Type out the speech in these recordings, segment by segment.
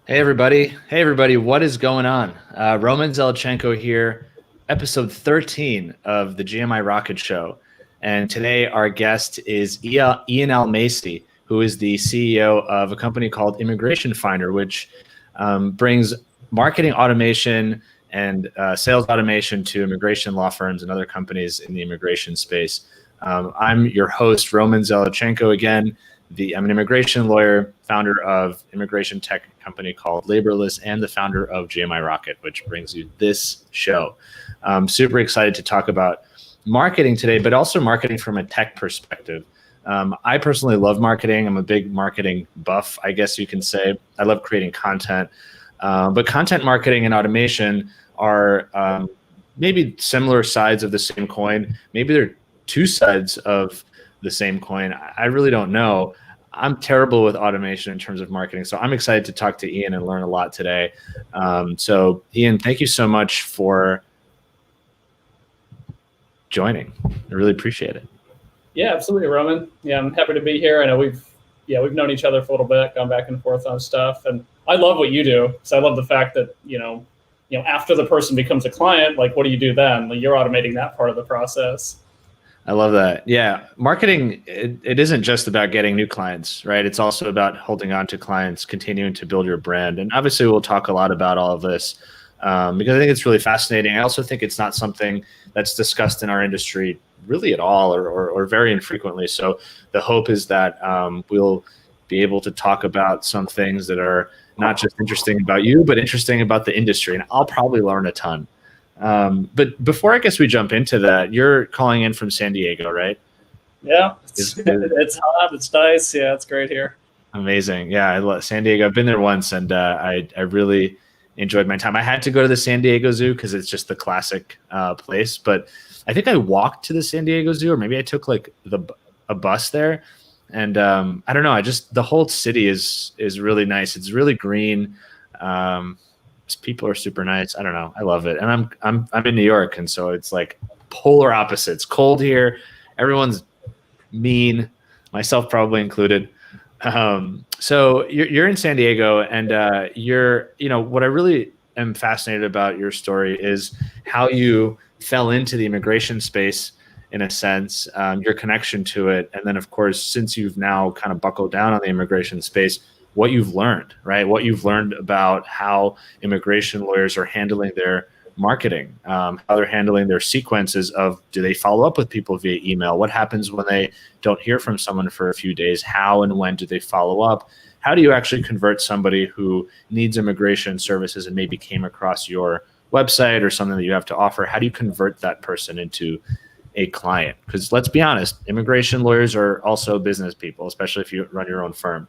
Hey everybody, what is going on? Roman Zelichenko here, episode 13 of the GMI Rocket Show. And today our guest is Ian Almasi, who is the CEO of a company called Immigration Finder, which brings marketing automation and sales automation to immigration law firms and other companies in the immigration space. I'm your host, Roman Zelichenko, again. I'm an immigration lawyer, founder of immigration tech company called Laborless, and the founder of GMI Rocket, which brings you this show. I'm super excited to talk about marketing today, but also marketing from a tech perspective. I personally love marketing. I'm a big marketing buff, I guess you can say. I love creating content, but content marketing and automation are maybe similar sides of the same coin. Maybe they're two sides of the same coin. I really don't know. I'm terrible with automation in terms of marketing, so I'm excited to talk to Ian and learn a lot today. So Ian, thank you so much for joining. I really appreciate it. Yeah, absolutely, Roman. Yeah, I'm happy to be here. I know we've known each other for a little bit, gone back and forth on stuff, and I love what you do. So I love the fact that after the person becomes a client, like, what do you do then? Like, you're automating that part of the process. I love that. Yeah. Marketing, it isn't just about getting new clients, right? It's also about holding on to clients, continuing to build your brand. And obviously we'll talk a lot about all of this because I think it's really fascinating. I also think it's not something that's discussed in our industry really at all or very infrequently. So the hope is that we'll be able to talk about some things that are not just interesting about you, but interesting about the industry. And I'll probably learn a ton. But before I guess we jump into that, you're calling in from San Diego, right? Yeah, it's hot, it's nice. Yeah, it's great here. Amazing. Yeah, I love San Diego. I've been there once, and I really enjoyed my time. I had to go to the San Diego Zoo because it's just the classic place. But I think I walked to the San Diego Zoo, or maybe I took like a bus there. And I don't know. The whole city is really nice. It's really green. People are super nice. I don't know. I love it. And I'm in New York, and so it's like polar opposites. Cold here. Everyone's mean, myself probably included. So you're in San Diego, and what I really am fascinated about your story is how you fell into the immigration space in a sense, your connection to it, and then of course, since you've now kind of buckled down on the immigration space, what you've learned, right? What you've learned about how immigration lawyers are handling their marketing, how they're handling their sequences of, do they follow up with people via email? What happens when they don't hear from someone for a few days? How and when do they follow up? How do you actually convert somebody who needs immigration services and maybe came across your website or something that you have to offer? How do you convert that person into a client? Because let's be honest, immigration lawyers are also business people, especially if you run your own firm.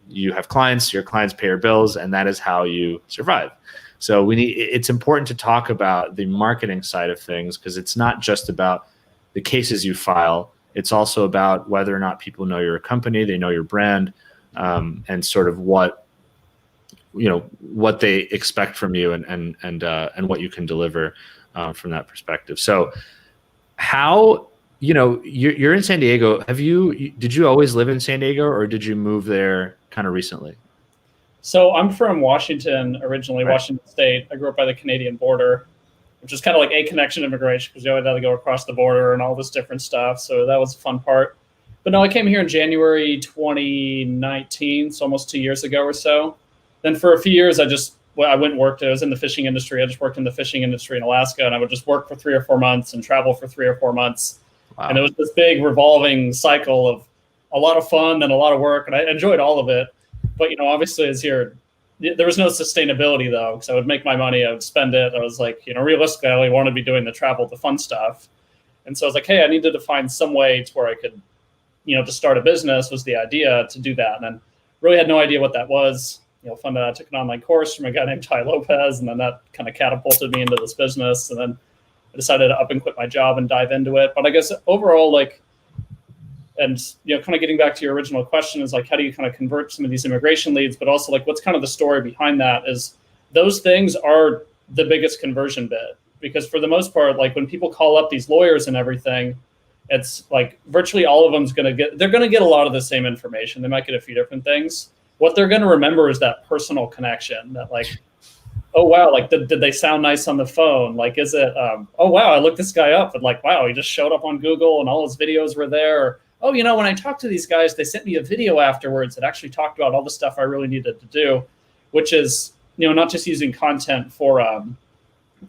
You have clients, your clients pay your bills, and that is how you survive. So it's important to talk about the marketing side of things, because it's not just about the cases you file. It's also about whether or not people know your company, they know your brand, and sort of what they expect from you and what you can deliver from that perspective. So how, you're in San Diego. Did you always live in San Diego, or did you move there kind of recently? So I'm from Washington originally, right. Washington State. I grew up by the Canadian border, which is kind of like a connection immigration, because you always had to go across the border and all this different stuff. So that was a fun part. But no, I came here in January 2019, so almost 2 years ago or so. Then for a few years, I went and worked. I was in the fishing industry. I just worked in the fishing industry in Alaska, and I would just work for 3 or 4 months and travel for 3 or 4 months. Wow. And it was this big revolving cycle of a lot of fun and a lot of work, and I enjoyed all of it. But, obviously as here, there was no sustainability though, because I would make my money, I would spend it. I was like, realistically, I only wanted to be doing the travel, the fun stuff. And so I was like, hey, I needed to find some way to where I could, to start a business was the idea to do that. And then really had no idea what that was. Found out I took an online course from a guy named Ty Lopez, and then that kind of catapulted me into this business. And then I decided to up and quit my job and dive into it. But I guess overall, and kind of getting back to your original question is how do you kind of convert some of these immigration leads, but also what's kind of the story behind that is those things are the biggest conversion bit, because for the most part, when people call up these lawyers and everything, it's virtually all of them's they're going to get a lot of the same information. They might get a few different things, what they're going to remember is that personal connection, that like, oh wow, like did they sound nice on the phone? Like, is it oh wow, I looked this guy up and like, wow, he just showed up on Google and all his videos were there. Or, oh, you know, when I talked to these guys, they sent me a video afterwards that actually talked about all the stuff I really needed to do, which is, you know, not just using content for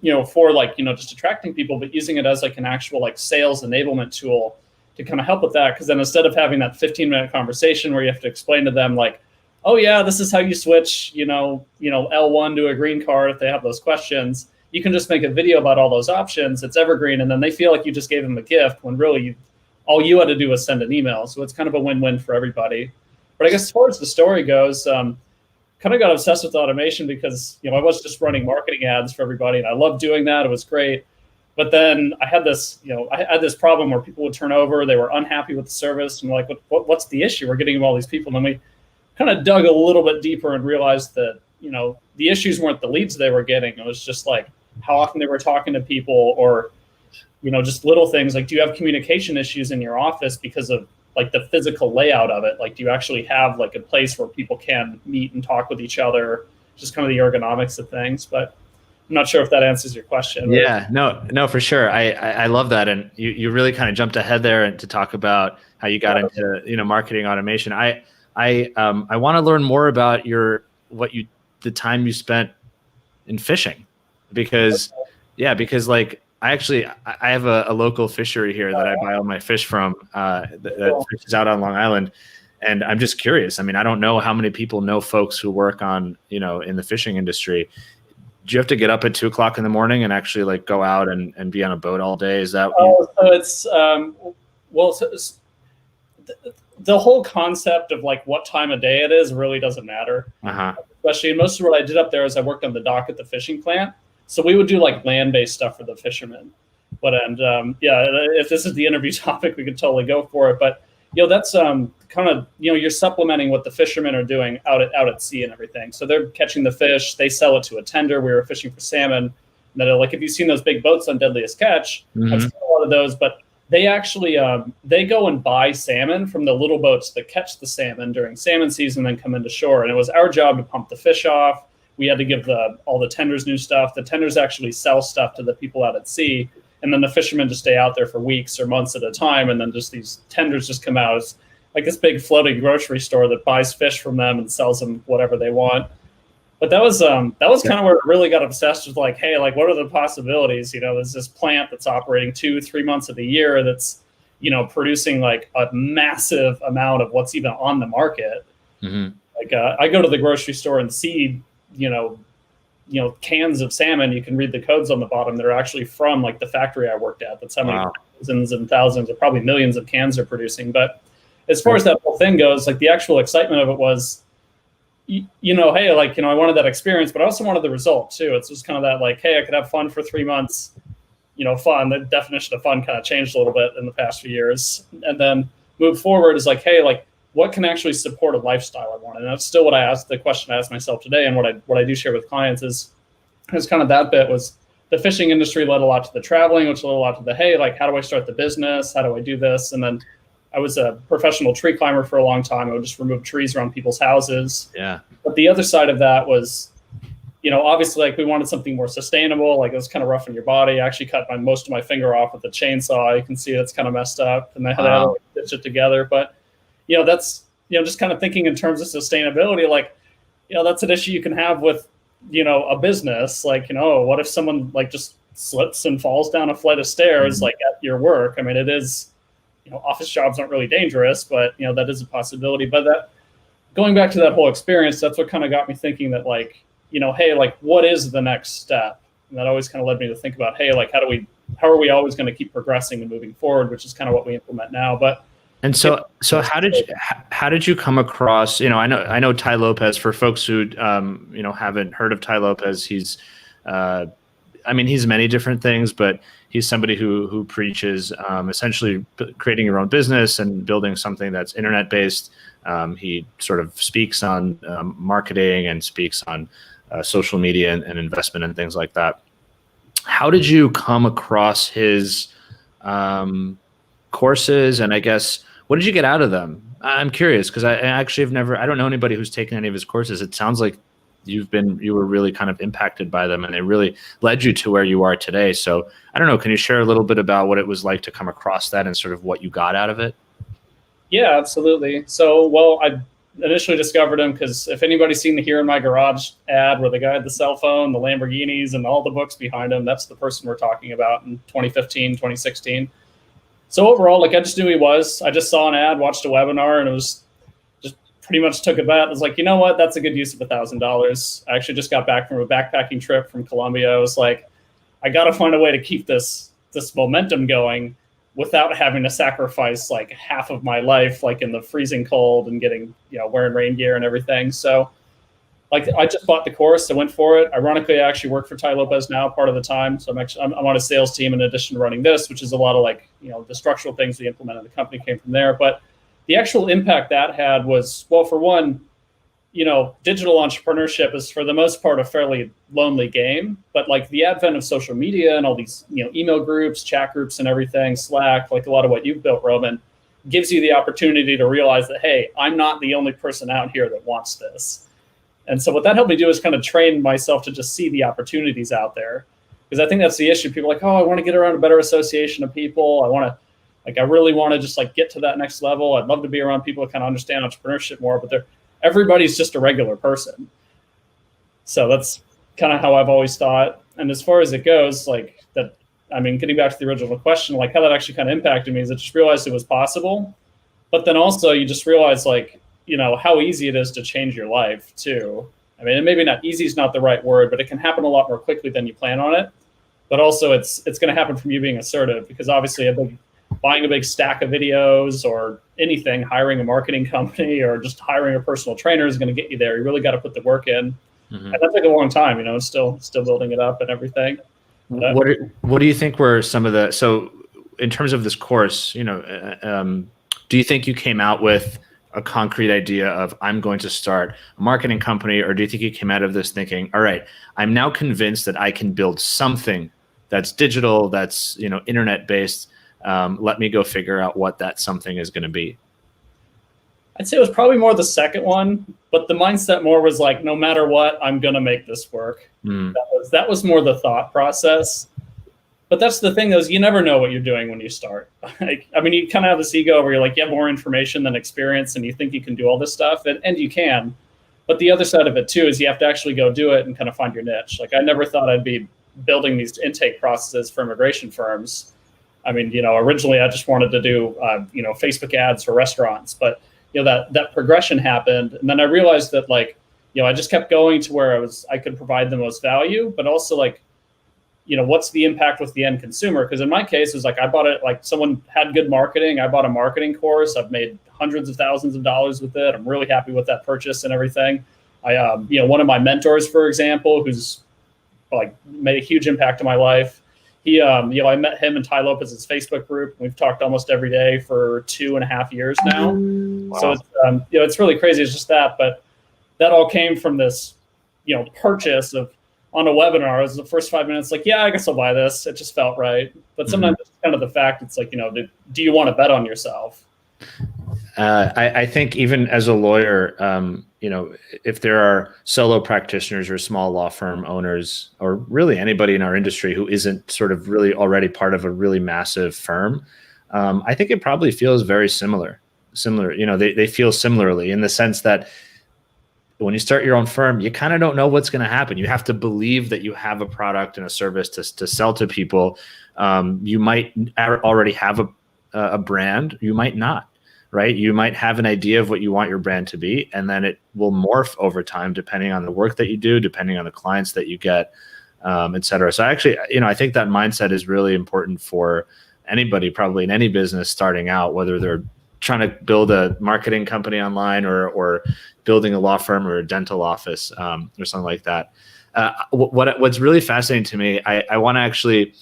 you know, for like, you know, just attracting people, but using it as like an actual like sales enablement tool to kind of help with that. Because then instead of having that 15-minute conversation where you have to explain to them like, oh yeah, this is how you switch, you know, L1 to a green card if they have those questions, you can just make a video about all those options. It's evergreen, and then they feel like you just gave them a gift when really all you had to do was send an email. So it's kind of a win-win for everybody. But I guess as far as the story goes, kind of got obsessed with automation because, you know, I was just running marketing ads for everybody, and I loved doing that. It was great. But then I had this, you know, I had this problem where people would turn over, they were unhappy with the service, and like, what's the issue? We're getting all these people, and then we kind of dug a little bit deeper and realized that, you know, the issues weren't the leads they were getting. It was just like how often they were talking to people, or, you know, just little things like, do you have communication issues in your office because of like the physical layout of it? Like, do you actually have like a place where people can meet and talk with each other? Just kind of the ergonomics of things. But I'm not sure if that answers your question. Yeah, no, for sure. I love that. And you really kind of jumped ahead there and to talk about how you got into, you know, marketing automation. I want to learn more about the time you spent in fishing, because like I have a local fishery here that I buy all my fish from, that fishes out on Long Island. And I'm just curious. I mean, I don't know how many people know folks who work on, you know, in the fishing industry. Do you have to get up at 2 o'clock in the morning and actually like go out and be on a boat all day? Is that? So it's, the whole concept of like what time of day it is really doesn't matter. Especially most of what I did up there is I worked on the dock at the fishing plant. So we would do like land-based stuff for the fishermen. But if this is the interview topic, we could totally go for it. But you know, that's kind of, you know, you're supplementing what the fishermen are doing out at sea and everything. So they're catching the fish, they sell it to a tender. We were fishing for salmon. That like, if you've seen those big boats on Deadliest Catch, I've seen a lot of those. But they actually they go and buy salmon from the little boats that catch the salmon during salmon season, and then come into shore. And it was our job to pump the fish off. We had to give all the tenders new stuff. The tenders actually sell stuff to the people out at sea, and then the fishermen just stay out there for weeks or months at a time. And then just these tenders just come out. It's like this big floating grocery store that buys fish from them and sells them whatever they want. But that was kind of where it really got obsessed with like, hey, like what are the possibilities? You know, there's this plant that's operating 2-3 months of the year that's, you know, producing like a massive amount of what's even on the market. Like I go to the grocery store and see, you know, cans of salmon. You can read the codes on the bottom. They're actually from like the factory I worked at. That's how many thousands and thousands, or probably millions of cans they're producing. But as far as that whole thing goes, like the actual excitement of it was, you know, hey, like, you know, I wanted that experience, but I also wanted the result too. It's just kind of that like, hey, I could have fun for 3 months, you know, fun. The definition of fun kind of changed a little bit in the past few years. And then move forward is like, hey, like what can actually support a lifestyle I want? And that's still the question I asked myself today. And what I do share with clients is kind of that bit was the fishing industry led a lot to the traveling, which led a lot to the, hey, like, how do I start the business? How do I do this? And then I was a professional tree climber for a long time. I would just remove trees around people's houses. Yeah. But the other side of that was, you know, obviously like we wanted something more sustainable. Like it was kind of rough on your body. I actually cut most of my finger off with a chainsaw. You can see it's kind of messed up, and I had to stitch it together. But, you know, that's, you know, just kind of thinking in terms of sustainability, like, you know, that's an issue you can have with, you know, a business. Like, you know, what if someone like just slips and falls down a flight of stairs, like at your work? I mean, it is, you know, office jobs aren't really dangerous, but, you know, that is a possibility. But that, going back to that whole experience, that's what kind of got me thinking that, like, you know, hey, like, what is the next step? And that always kind of led me to think about, hey, like, how are we always going to keep progressing and moving forward, which is kind of what we implement now. But and so how did you come across, you know, I know Ty Lopez. For folks who you know, haven't heard of Ty Lopez, he's I mean, he's many different things, but he's somebody who preaches essentially creating your own business and building something that's internet based. He sort of speaks on marketing and speaks on social media and investment and things like that. How did you come across his courses? And I guess, what did you get out of them? I'm curious because I actually have never. I don't know anybody who's taken any of his courses. It sounds like you were really kind of impacted by them, and they really led you to where you are today. So I don't know. Can you share a little bit about what it was like to come across that and sort of what you got out of it? Yeah, absolutely. So, well, I initially discovered him because if anybody's seen the Here in My Garage ad where the guy had the cell phone, the Lamborghinis, and all the books behind him, that's the person we're talking about in 2015, 2016. So overall, like I just knew he was. I just saw an ad, watched a webinar, and it was just pretty much took a bet. I was like, you know what? That's a good use of $1,000. I actually just got back from a backpacking trip from Colombia. I was like, I got to find a way to keep this momentum going without having to sacrifice like half of my life, like in the freezing cold and getting, wearing rain gear and everything. So like I just bought the course. I went for it. Ironically, I actually work for Ty Lopez now part of the time. So I'm on a sales team in addition to running this, which is a lot of like, the structural things we implemented in the company came from there. But the actual impact that had was, well, for one, digital entrepreneurship is for the most part a fairly lonely game, but like the advent of social media and all these, email groups, chat groups and everything, Slack, like a lot of what you've built, Roman, gives you the opportunity to realize that, hey, I'm not the only person out here that wants this. And so what that helped me do is kind of train myself to just see the opportunities out there. Because I think that's the issue. People are like, oh, I want to get around a better association of people. I really want to just like get to that next level. I'd love to be around people that kind of understand entrepreneurship more, but everybody's just a regular person. So that's kind of how I've always thought. And as far as it goes, like that, I mean, getting back to the original question, like how that actually kind of impacted me is I just realized it was possible. But then also you just realize like, how easy it is to change your life too. I mean, and maybe not easy is not the right word, but it can happen a lot more quickly than you plan on it. But also it's going to happen from you being assertive, because obviously buying a big stack of videos or anything, hiring a marketing company or just hiring a personal trainer is going to get you there. You really got to put the work in. Mm-hmm. And that took a long time, it's still building it up and everything. What do you think were some of the, so in terms of this course, do you think you came out with a concrete idea of I'm going to start a marketing company, or do you think you came out of this thinking, all right, I'm now convinced that I can build something that's digital, that's, internet based. Let me go figure out what that something is going to be? I'd say it was probably more the second one, but the mindset more was like, no matter what, I'm going to make this work. That was more the thought process. But that's the thing, is you never know what you're doing when you start. Like, I mean, you kind of have this ego where you're like, you have more information than experience and you think you can do all this stuff, and you can. But the other side of it too is you have to actually go do it and kind of find your niche. Like I never thought I'd be building these intake processes for immigration firms. I mean, originally I just wanted to do, Facebook ads for restaurants, but that progression happened. And then I realized that like, I just kept going to where I could provide the most value, but also like, what's the impact with the end consumer? Because in my case, it was like I bought it, like someone had good marketing. I bought a marketing course. I've made hundreds of thousands of dollars with it. I'm really happy with that purchase and everything. One of my mentors, for example, who's like made a huge impact on my life. I met him in Ty Lopez's Facebook group. We've talked almost every day for 2.5 years now. Wow. So it's, it's really crazy. It's just that, but that all came from this, purchase of, on a webinar. It was the first 5 minutes, like, yeah, I guess I'll buy this. It just felt right. But sometimes it's kind of the fact, it's like, do you want to bet on yourself? I think even as a lawyer, if there are solo practitioners or small law firm owners, or really anybody in our industry who isn't sort of really already part of a really massive firm, I think it probably feels very similar. They feel similarly in the sense that when you start your own firm, you kind of don't know what's going to happen. You have to believe that you have a product and a service to sell to people. You might already have a brand. You might not, right? You might have an idea of what you want your brand to be, and then it will morph over time depending on the work that you do, depending on the clients that you get, et cetera. So actually, I think that mindset is really important for anybody probably in any business starting out, whether they're trying to build a marketing company online or building a law firm or a dental office or something like that. What's really fascinating to me, I want to actually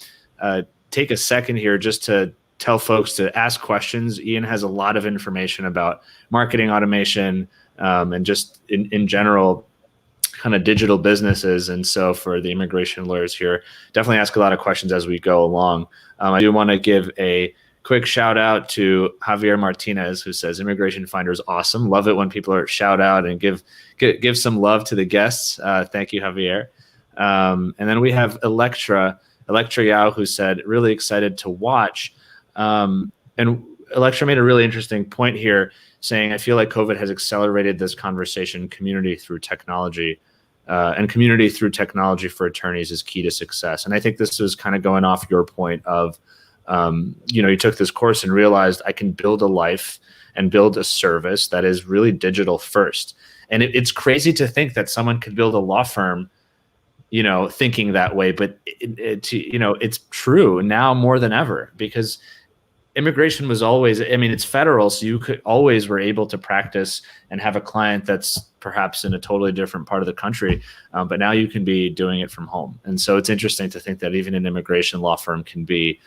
take a second here just to tell folks to ask questions. Ian has a lot of information about marketing automation and just in general kind of digital businesses. And so for the immigration lawyers here, definitely ask a lot of questions as we go along. I do want to give a quick shout out to Javier Martinez, who says Immigration Finder is awesome. Love it when people are shout out and give some love to the guests. Thank you, Javier. And then we have Electra Yao, who said really excited to watch. And Electra made a really interesting point here, saying I feel like COVID has accelerated this conversation. Community through technology. And community through technology for attorneys is key to success. And I think this is kind of going off your point of, you took this course and realized I can build a life and build a service that is really digital first. And it's crazy to think that someone could build a law firm, thinking that way. But it's true now more than ever, because immigration was always, it's federal, so you were able to practice and have a client that's perhaps in a totally different part of the country, but now you can be doing it from home. And so it's interesting to think that even an immigration law firm can be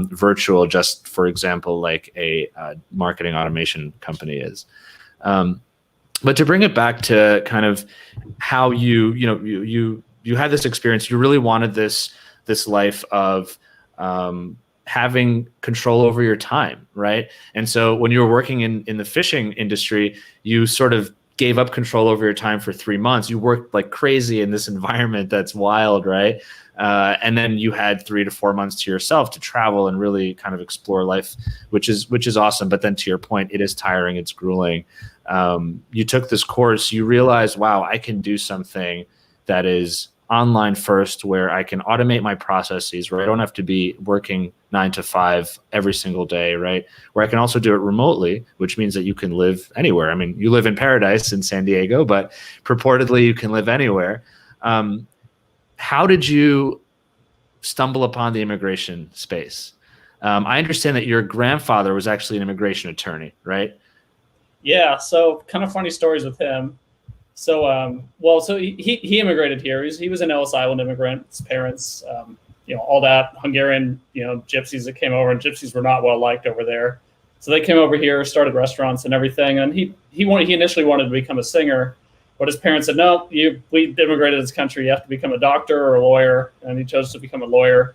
virtual, just for example, like a marketing automation company is. But to bring it back to kind of how you had this experience, you really wanted this life of having control over your time, right? And so when you were working in the fishing industry, you sort of gave up control over your time for 3 months. You worked like crazy in this environment that's wild, right? And then you had 3 to 4 months to yourself to travel and really kind of explore life, which is awesome. But then to your point, it is tiring, it's grueling. You took this course, you realized, wow, I can do something that is online first, where I can automate my processes, where I don't have to be working 9 to 5 every single day, right? Where I can also do it remotely, which means that you can live anywhere. You live in paradise in San Diego, but purportedly you can live anywhere. How did you stumble upon the immigration space? I understand that your grandfather was actually an immigration attorney, right? Yeah, so kind of funny stories with him. So, so he immigrated here. He was an Ellis Island immigrant. His parents, all that Hungarian, gypsies that came over, and gypsies were not well liked over there. So they came over here, started restaurants and everything. And he initially wanted to become a singer, but his parents said, no, we immigrated to this country. You have to become a doctor or a lawyer. And he chose to become a lawyer,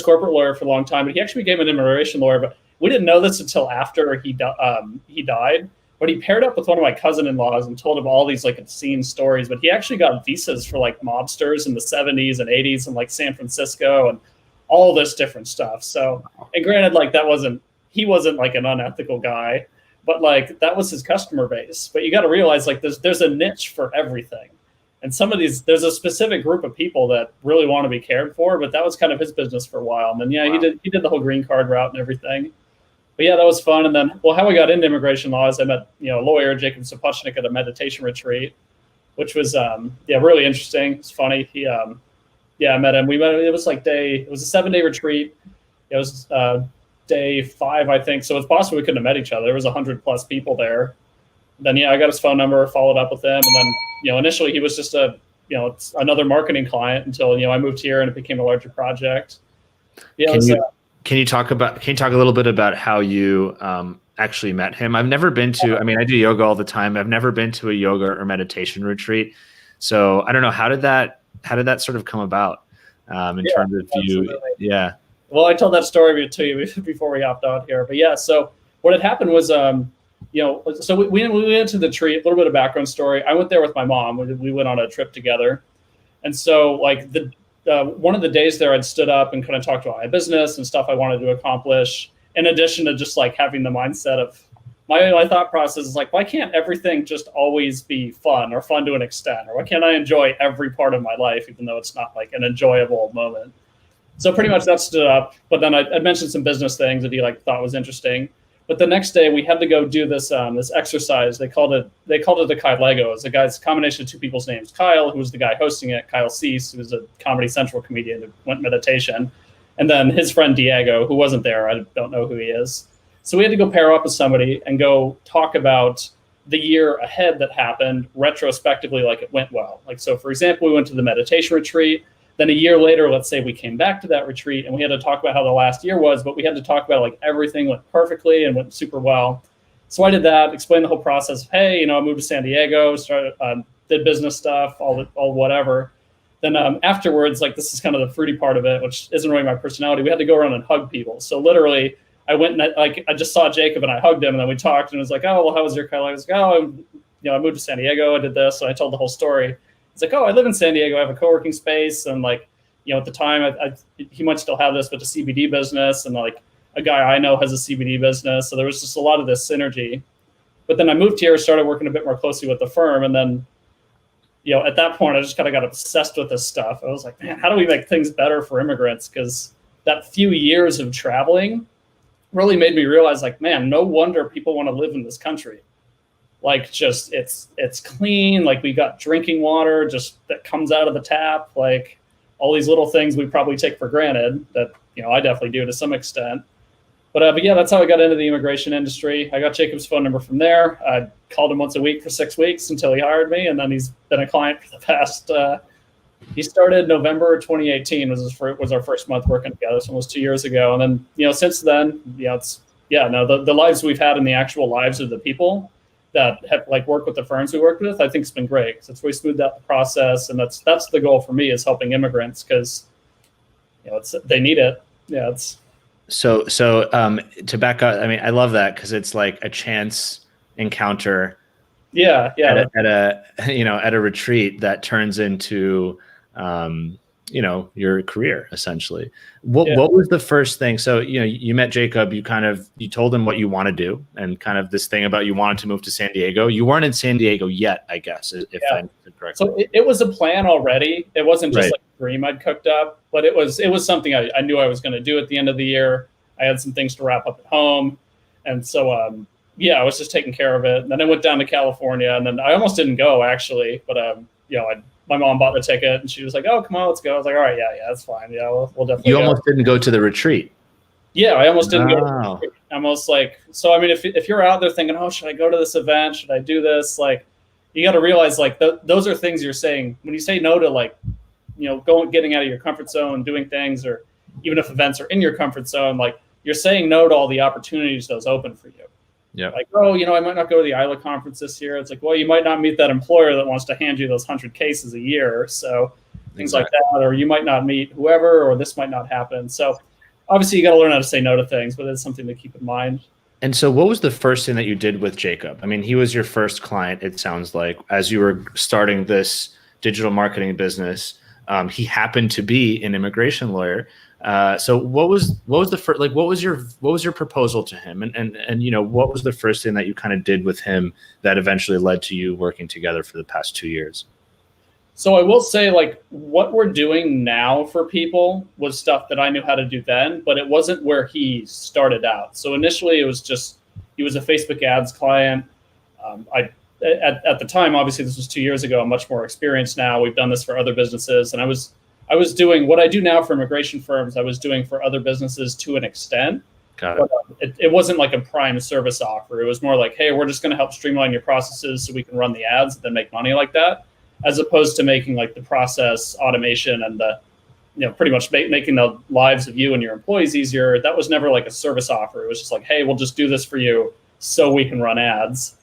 corporate lawyer for a long time. But he actually became an immigration lawyer. But we didn't know this until after he died. But he paired up with one of my cousin-in-laws and told him all these like obscene stories. But he actually got visas for like mobsters in the 70s and 80s in like San Francisco and all this different stuff. So, and granted, like he wasn't like an unethical guy, but like that was his customer base. But you got to realize like there's a niche for everything. And some of these, there's a specific group of people that really want to be cared for, but that was kind of his business for a while. And then, wow. he did the whole green card route and everything. But yeah, that was fun. And then, how we got into immigration law is I met, a lawyer, Jacob Sapuchnik, at a meditation retreat, which was, really interesting. It's funny. I met him. It was like it was a 7-day retreat. It was day 5, I think. So it's possible we couldn't have met each other. There was 100+ people there. Then, I got his phone number, followed up with him. And then, initially he was just another marketing client until, I moved here and it became a larger project. Yeah. Can you talk a little bit about how you actually met him? I've never been to, I do yoga all the time. I've never been to a yoga or meditation retreat. So I don't know, how did that sort of come about in terms of you? Yeah. Well, I told that story to you before we hopped on here, but yeah. So what had happened was, so we went to the retreat. A little bit of background story. I went there with my mom. We went on a trip together, and so like one of the days there, I'd stood up and kind of talked about my business and stuff I wanted to accomplish. In addition to just like having the mindset of my thought process is like, why can't everything just always be fun or fun to an extent? Or why can't I enjoy every part of my life, even though it's not like an enjoyable moment? So pretty much that stood up. But then I mentioned some business things that he thought was interesting. But the next day we had to go do this exercise. They called it the Kyle Lego. It's a guy's combination of 2 people's names. Kyle, who was the guy hosting it, Kyle Cease, who was a Comedy Central comedian who went meditation, and then his friend Diego, who wasn't there. I don't know who he is. So we had to go pair up with somebody and go talk about the year ahead that happened retrospectively, like it went well. Like, so for example, we went to the meditation retreat. Then a year later, let's say we came back to that retreat and we had to talk about how the last year was, but we had to talk about like everything went perfectly and went super well. So I did that, explained the whole process of, hey, I moved to San Diego, started, did business stuff, all whatever. Then afterwards, like this is kind of the fruity part of it, which isn't really my personality. We had to go around and hug people. So literally I went and I just saw Jacob and I hugged him, and then we talked, and it was like, oh, well, how was your car? I was like, oh, I moved to San Diego, I did this, and I told the whole story. It's like, oh, I live in San Diego, I have a co-working space, and like, at the time, he might still have this, but the CBD business, and like a guy I know has a CBD business, so there was just a lot of this synergy. But then I moved here, started working a bit more closely with the firm, and then, at that point, I just kind of got obsessed with this stuff. I was like, man, how do we make things better for immigrants? Because that few years of traveling really made me realize, like, man, no wonder people want to live in this country. Like, just it's clean. Like, we got drinking water just that comes out of the tap. Like, all these little things we probably take for granted that, I definitely do to some extent. But yeah, that's how I got into the immigration industry. I got Jacob's phone number from there. I called him once a week for 6 weeks until he hired me, and then he's been a client for the past. He started November 2018 was our first month working together, so almost 2 years ago. And then since then, the lives we've had and the actual lives of the people that have like worked with the firms we worked with, I think it's been great because it's really smoothed out the process, and that's the goal for me is helping immigrants because they need it. Yeah, it's. So to back up, I mean, I love that because it's like a chance encounter. Yeah. At a retreat that turns into, your career essentially. What was the first thing? So, you met Jacob, you told him what you want to do and kind of this thing about you wanted to move to San Diego. You weren't in San Diego yet, I guess, if I'm correct. So it was a plan already. It wasn't just like a dream I'd cooked up, but it was something I knew I was going to do at the end of the year. I had some things to wrap up at home. And so, I was just taking care of it. And then I went down to California, and then I almost didn't go actually, but my mom bought the ticket, and she was like, "Oh, come on, let's go." I was like, "All right, yeah, that's fine. Yeah, we'll definitely." You almost didn't go to the retreat. Yeah, I almost didn't go to the retreat. Almost like, so I mean, if you're out there thinking, "Oh, should I go to this event? Should I do this?" Like, you got to realize like those are things you're saying when you say no to like, getting out of your comfort zone, doing things, or even if events are in your comfort zone, like you're saying no to all the opportunities those open for you. Yeah. Like, oh, I might not go to the ILA conference this year. It's like, well, you might not meet that employer that wants to hand you those 100 cases a year. So things like that, or you might not meet whoever, or this might not happen. So obviously you got to learn how to say no to things, but it's something to keep in mind. And so what was the first thing that you did with Jacob? I mean, he was your first client, it sounds like, as you were starting this digital marketing business. He happened to be an immigration lawyer. So what was the first, like, what was your proposal to him? And what was the first thing that you kind of did with him that eventually led to you working together for the past 2 years? So I will say, like, what we're doing now for people was stuff that I knew how to do then, but it wasn't where he started out. So initially it was just, he was a Facebook ads client. At the time, obviously this was 2 years ago, I'm much more experienced now. We've done this for other businesses, and I was doing what I do now for immigration firms. I was doing for other businesses to an extent. Got it. But it wasn't like a prime service offer. It was more like, hey, we're just going to help streamline your processes so we can run the ads and then make money like that, as opposed to making like the process automation and the, pretty much making the lives of you and your employees easier. That was never like a service offer. It was just like, hey, we'll just do this for you so we can run ads.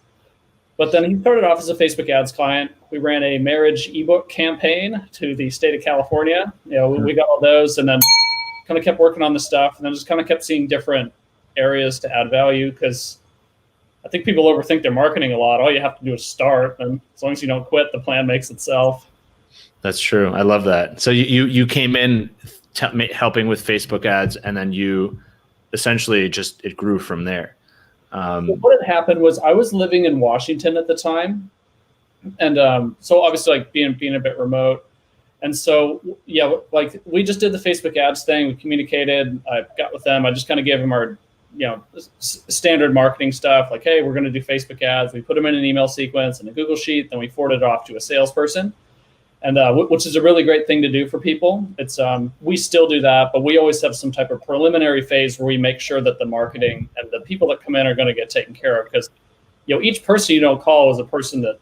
But then he started off as a Facebook ads client. We ran a marriage ebook campaign to the state of California. We got all those, and then kind of kept working on the stuff, and then just kind of kept seeing different areas to add value, because I think people overthink their marketing a lot. All you have to do is start, and as long as you don't quit, the plan makes itself. That's true. I love that. So you came in helping with Facebook ads, and then you essentially it grew from there. What had happened was I was living in Washington at the time, and so obviously like being a bit remote, and so like we just did the Facebook ads thing. We communicated. I got with them. I just kind of gave them our standard marketing stuff, like, hey, we're going to do Facebook ads. We put them in an email sequence and a Google sheet, then we forwarded it off to a salesperson. And which is a really great thing to do for people. It's we still do that, but we always have some type of preliminary phase where we make sure that the marketing and the people that come in are going to get taken care of, because each person you don't call is a person that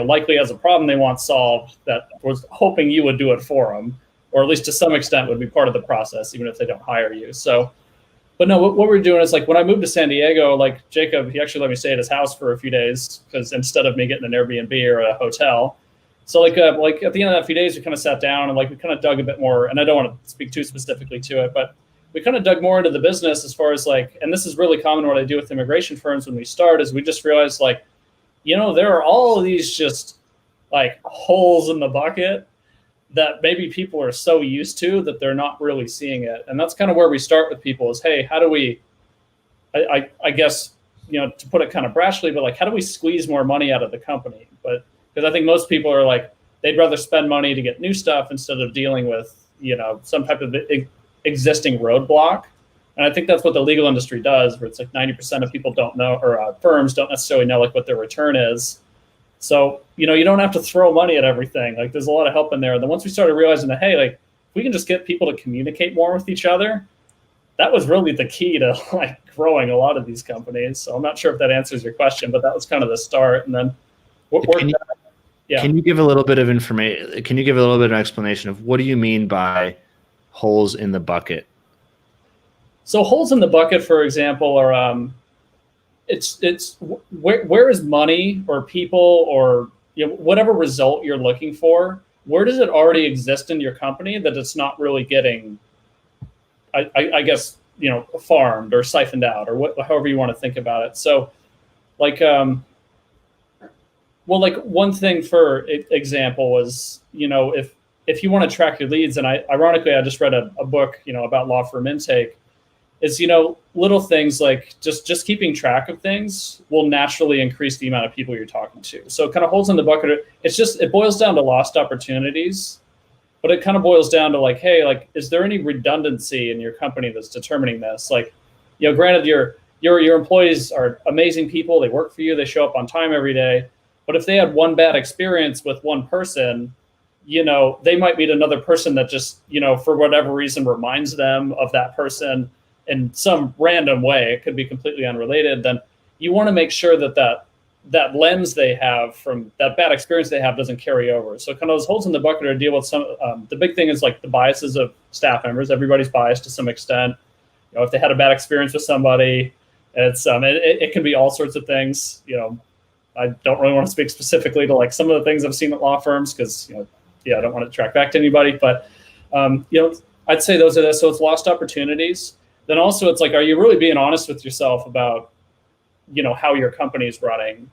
likely has a problem they want solved, that was hoping you would do it for them, or at least to some extent would be part of the process, even if they don't hire you. So, but no, what we're doing is, like, when I moved to San Diego, like Jacob, he actually let me stay at his house for a few days, because instead of me getting an Airbnb or a hotel. So like at the end of that few days, we kind of sat down and like we kind of dug a bit more, and I don't want to speak too specifically to it, but we kind of dug more into the business as far as like, and this is really common what I do with immigration firms when we start, is we just realized like, there are all of these just like holes in the bucket that maybe people are so used to that they're not really seeing it. And that's kind of where we start with people is, hey, how do we, I guess, to put it kind of brashly, but like, how do we squeeze more money out of the company? But because I think most people are like, they'd rather spend money to get new stuff instead of dealing with, some type of existing roadblock. And I think that's what the legal industry does, where it's like 90% of people don't know, or firms don't necessarily know like what their return is. So, you don't have to throw money at everything. Like there's a lot of help in there. And then once we started realizing that, hey, like if we can just get people to communicate more with each other, that was really the key to like growing a lot of these companies. So I'm not sure if that answers your question, but that was kind of the start. And then Can you give a little bit of information? Can you give a little bit of explanation of what do you mean by holes in the bucket? So holes in the bucket, for example, are it's where is money or people or whatever result you're looking for, where does it already exist in your company that it's not really getting, I guess, farmed or siphoned out or however you want to think about it. So like, like one thing for example was, if you want to track your leads, and ironically, I just read a book, about law firm intake, is, little things like just keeping track of things will naturally increase the amount of people you're talking to. So it kind of holds in the bucket. It boils down to lost opportunities, but it kind of boils down to like, hey, like, is there any redundancy in your company that's determining this? Like, granted, your employees are amazing people. They work for you. They show up on time every day. But if they had one bad experience with one person, they might meet another person that just, for whatever reason reminds them of that person in some random way. It could be completely unrelated. Then you want to make sure that lens they have from that bad experience they have doesn't carry over. So kind of those holes in the bucket are deal with some, the big thing is like the biases of staff members. Everybody's biased to some extent. If they had a bad experience with somebody, it can be all sorts of things. I don't really want to speak specifically to like some of the things I've seen at law firms because, I don't want to track back to anybody, but, I'd say those are the, so it's lost opportunities. Then also it's like, are you really being honest with yourself about, how your company is running?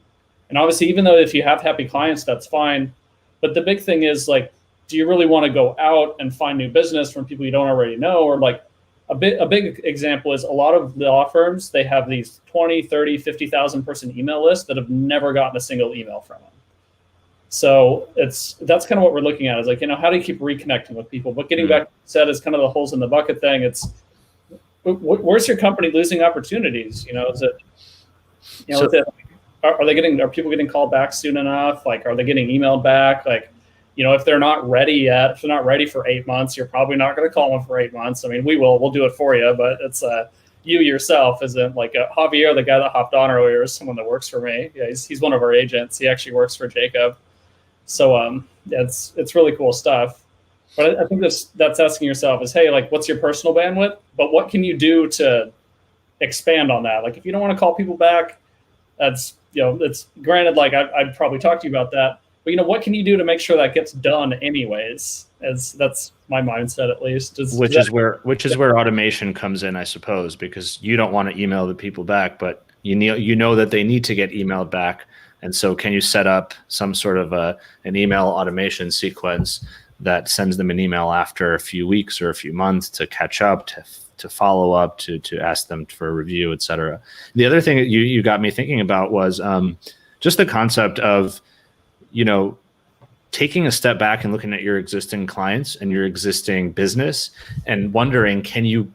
And obviously, even though if you have happy clients, that's fine. But the big thing is like, do you really want to go out and find new business from people you don't already know? Or like a big example is a lot of the law firms, they have these 20, 30, 50,000 person email lists that have never gotten a single email from them. So that's kind of what we're looking at is like, how do you keep reconnecting with people? But getting back to what you said is kind of the holes in the bucket thing. It's where's your company losing opportunities? Is it, are people getting called back soon enough? Like, are they getting emailed back? Like, if they're not ready yet, if they're not ready for 8 months, you're probably not going to call them for 8 months. I mean, we'll do it for you, but it's you yourself isn't like Javier, the guy that hopped on earlier, is someone that works for me. Yeah, he's one of our agents. He actually works for Jacob. So it's really cool stuff. But I think that's asking yourself is, hey, like, what's your personal bandwidth? But what can you do to expand on that? Like, if you don't want to call people back, that's, it's granted, like I'd probably talk to you about that. But, what can you do to make sure that gets done anyways? That's my mindset, at least. Which is where automation comes in, I suppose, because you don't want to email the people back, but you know that they need to get emailed back. And so can you set up some sort of an email automation sequence that sends them an email after a few weeks or a few months to catch up, to follow up, to ask them for a review, et cetera. The other thing that you got me thinking about was just the concept of, taking a step back and looking at your existing clients and your existing business and wondering, can you,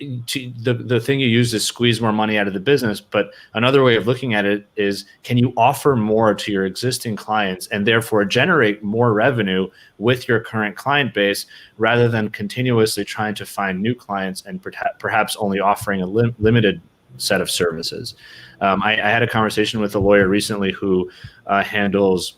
the thing you use is squeeze more money out of the business, but another way of looking at it is, can you offer more to your existing clients and therefore generate more revenue with your current client base rather than continuously trying to find new clients and perhaps only offering a limited set of services. I had a conversation with a lawyer recently who handles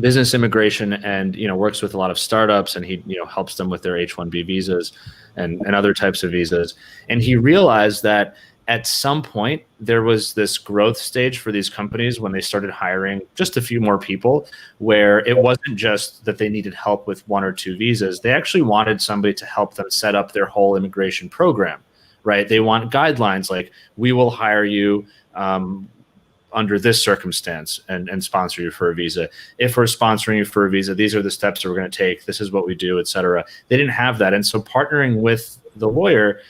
business immigration and works with a lot of startups, and he helps them with their H-1B visas and other types of visas. And he realized that at some point, there was this growth stage for these companies when they started hiring just a few more people, where it wasn't just that they needed help with 1 or 2 visas. They actually wanted somebody to help them set up their whole immigration program, right? They want guidelines like, we will hire you under this circumstance and sponsor you for a visa. If we're sponsoring you for a visa, these are the steps that we're going to take. This is what we do, et cetera. They didn't have that. And so partnering with the lawyer,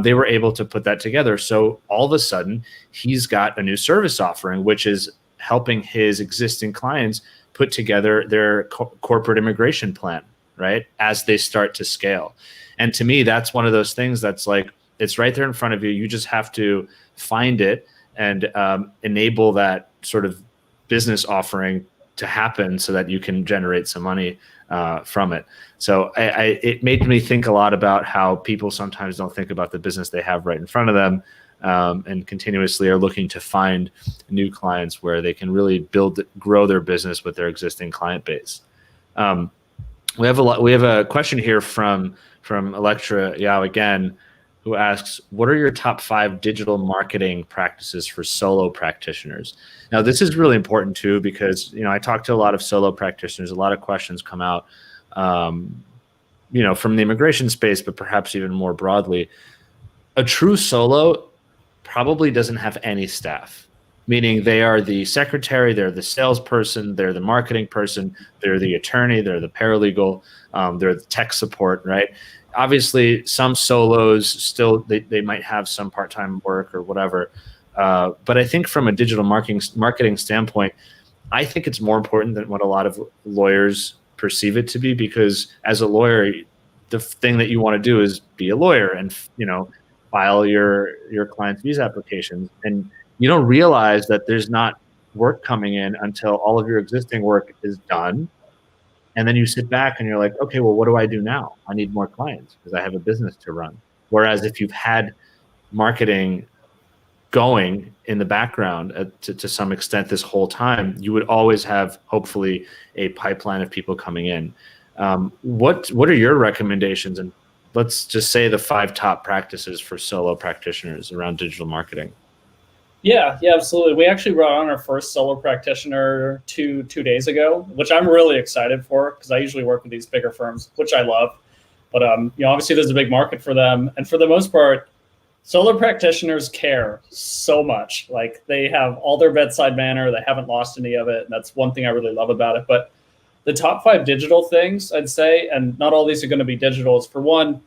they were able to put that together. So all of a sudden, he's got a new service offering, which is helping his existing clients put together their corporate immigration plan, right, as they start to scale. And to me, that's one of those things that's like, it's right there in front of you. You just have to find it and enable that sort of business offering to happen so that you can generate some money from it. So it made me think a lot about how people sometimes don't think about the business they have right in front of them, and continuously are looking to find new clients where they can really grow their business with their existing client base. We have a question here from Electra Yao again, who asks, what are your top 5 digital marketing practices for solo practitioners? Now, this is really important too, because, I talk to a lot of solo practitioners, a lot of questions come out, from the immigration space, but perhaps even more broadly. A true solo probably doesn't have any staff, meaning they are the secretary, they're the salesperson, they're the marketing person, they're the attorney, they're the paralegal, they're the tech support, right? Obviously, some solos still, they might have some part-time work or whatever. But I think from a digital marketing standpoint, I think it's more important than what a lot of lawyers perceive it to be, because as a lawyer, the thing that you want to do is be a lawyer and, file your client's visa applications. And you don't realize that there's not work coming in until all of your existing work is done. And then you sit back and you're like, okay, well, what do I do now? I need more clients because I have a business to run. Whereas if you've had marketing going in the background to some extent this whole time, you would always have, hopefully, a pipeline of people coming in. What are your recommendations? And let's just say the 5 top practices for solo practitioners around digital marketing. Yeah, absolutely. We actually brought on our first solo practitioner two days ago, which I'm really excited for, because I usually work with these bigger firms, which I love. But obviously there's a big market for them, and for the most part, solo practitioners care so much. Like, they have all their bedside manner, they haven't lost any of it, and that's one thing I really love about it. But the top 5 digital things, I'd say, and not all these are going to be digital, is, for one,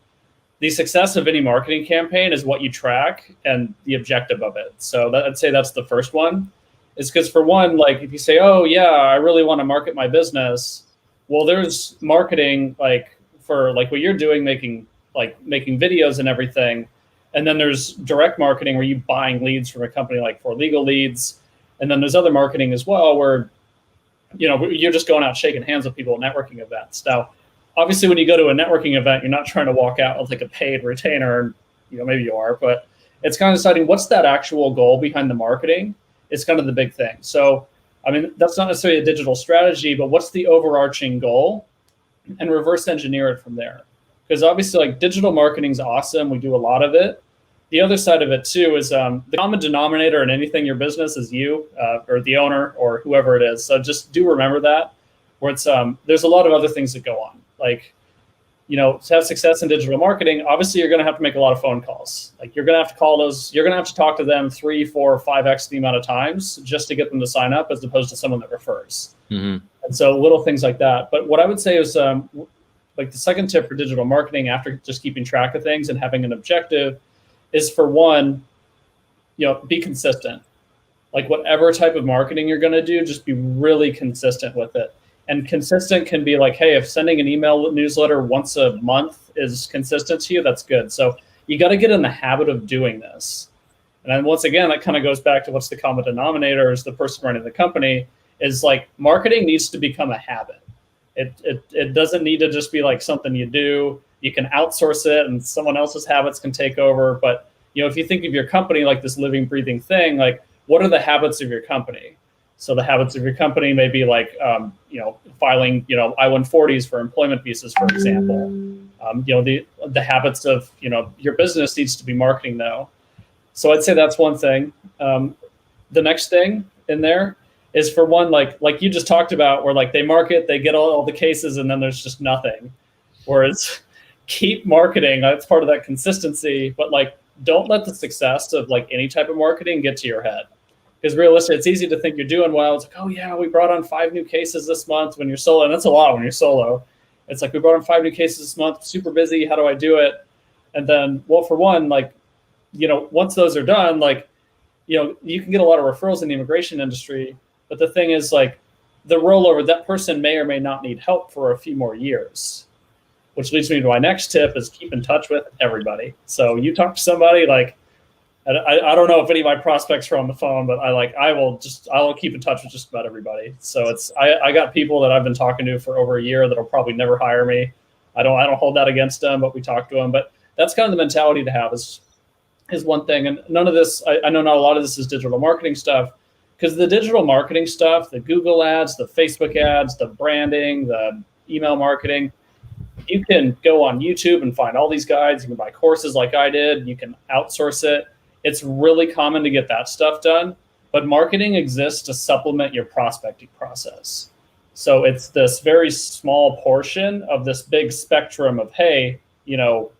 the success of any marketing campaign is what you track and the objective of it. So I'd say that's the first one. Is because, for one, like, if you say, oh yeah, I really want to market my business, well, there's marketing like for like what you're doing, making videos and everything. And then there's direct marketing where you're buying leads from a company like For Legal Leads. And then there's other marketing as well where, you're just going out shaking hands with people at networking events. Now, obviously, when you go to a networking event, you're not trying to walk out with like a paid retainer. Maybe you are, but it's kind of deciding what's that actual goal behind the marketing. It's kind of the big thing. So, that's not necessarily a digital strategy, but what's the overarching goal, and reverse engineer it from there. Because obviously, like, digital marketing is awesome. We do a lot of it. The other side of it too is the common denominator in anything your business is you, or the owner, or whoever it is. So just do remember that. Where it's there's a lot of other things that go on. Like, to have success in digital marketing, obviously you're going to have to make a lot of phone calls. Like, you're going to have to call those. You're going to have to talk to them 3, 4, 5x the amount of times just to get them to sign up, as opposed to someone that refers. Mm-hmm. And so little things like that. But what I would say is, like, the second tip for digital marketing, after just keeping track of things and having an objective, is, for one, be consistent. Like, whatever type of marketing you're going to do, just be really consistent with it. And consistent can be like, hey, if sending an email newsletter once a month is consistent to you, that's good. So you got to get in the habit of doing this. And then once again, that kind of goes back to what's the common denominator is the person running the company, is like, marketing needs to become a habit. It doesn't need to just be like something you do. You can outsource it and someone else's habits can take over. But, if you think of your company like this living, breathing thing, like, what are the habits of your company? So the habits of your company may be like, filing, I-140s for employment visas, for example. The habits of, your business needs to be marketing, though. So I'd say that's one thing. The next thing in there is, for one, like you just talked about, where like they market, they get all the cases, and then there's just nothing. Whereas keep marketing, that's part of that consistency, but like don't let the success of like any type of marketing get to your head. Because realistically, it's easy to think you're doing well. It's like, oh yeah, we brought on 5 new cases this month when you're solo, and that's a lot when you're solo. It's like, we brought on 5 new cases this month, super busy, how do I do it? And then, well, for one, like, once those are done, like, you can get a lot of referrals in the immigration industry, but the thing is, like, the rollover, that person may or may not need help for a few more years, which leads me to my next tip, is keep in touch with everybody. So you talk to somebody, like, I don't know if any of my prospects are on the phone, but I'll keep in touch with just about everybody. So I got people that I've been talking to for over a year that'll probably never hire me. I don't hold that against them, but we talk to them. But that's kind of the mentality to have, is one thing. And none of this, I know not a lot of this is digital marketing stuff, because the digital marketing stuff, the Google ads, the Facebook ads, the branding, the email marketing, you can go on YouTube and find all these guides. You can buy courses like I did. You can outsource it. It's really common to get that stuff done, but marketing exists to supplement your prospecting process. So it's this very small portion of this big spectrum of, hey,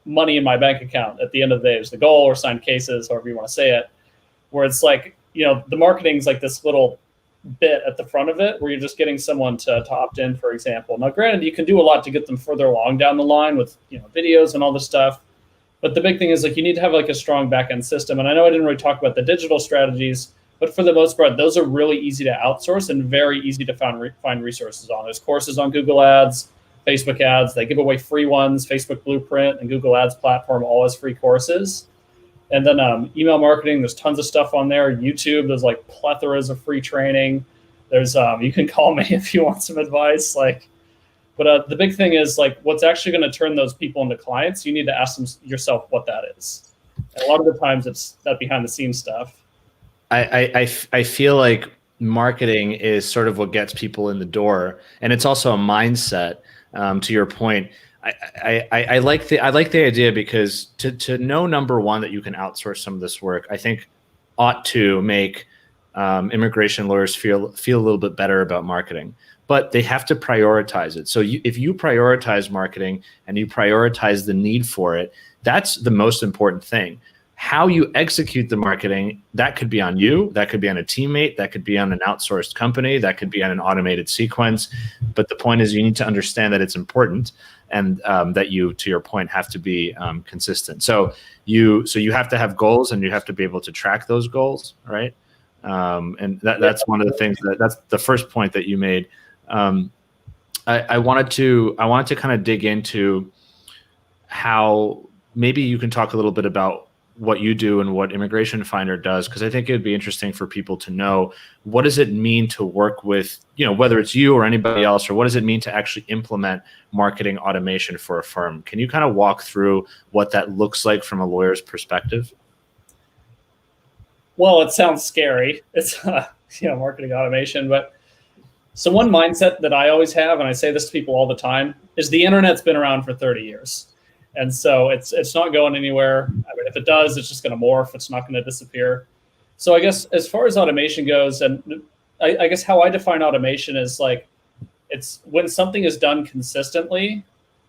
money in my bank account at the end of the day is the goal, or signed cases, however you want to say it, where it's like, the marketing's like this little bit at the front of it where you're just getting someone to opt in, for example. Now, granted, you can do a lot to get them further along down the line with, videos and all this stuff. But the big thing is, like, you need to have like a strong back-end system. And I know I didn't really talk about the digital strategies, but for the most part, those are really easy to outsource and very easy to find resources on. There's courses on Google Ads, Facebook ads. They give away free ones. Facebook Blueprint and Google Ads platform all has free courses. And then email marketing, there's tons of stuff on there. YouTube, there's like plethoras of free training. There's you can call me if you want some advice. But the big thing is, like, what's actually going to turn those people into clients, you need to ask yourself what that is. And a lot of the times it's that behind the scenes stuff. I feel like marketing is sort of what gets people in the door. And it's also a mindset, to your point. I like the idea, because to know, number one, that you can outsource some of this work, I think ought to make immigration lawyers feel a little bit better about marketing. But they have to prioritize it. So if you prioritize marketing and you prioritize the need for it, that's the most important thing. How you execute the marketing, that could be on you, that could be on a teammate, that could be on an outsourced company, that could be on an automated sequence. But the point is, you need to understand that it's important, and that you, to your point, have to be consistent. So you have to have goals, and you have to be able to track those goals, right? And that's one of the things that's the first point that you made. I wanted to kind of dig into how maybe you can talk a little bit about what you do and what Immigration Finder does, because I think it would be interesting for people to know, what does it mean to work with, whether it's you or anybody else, or what does it mean to actually implement marketing automation for a firm? Can you kind of walk through what that looks like from a lawyer's perspective? Well, it sounds scary. It's marketing automation, but so one mindset that I always have, and I say this to people all the time, is the internet's been around for 30 years. And so it's not going anywhere. I mean, if it does, it's just going to morph. It's not going to disappear. So I guess as far as automation goes, and I guess how I define automation is, like, it's when something is done consistently,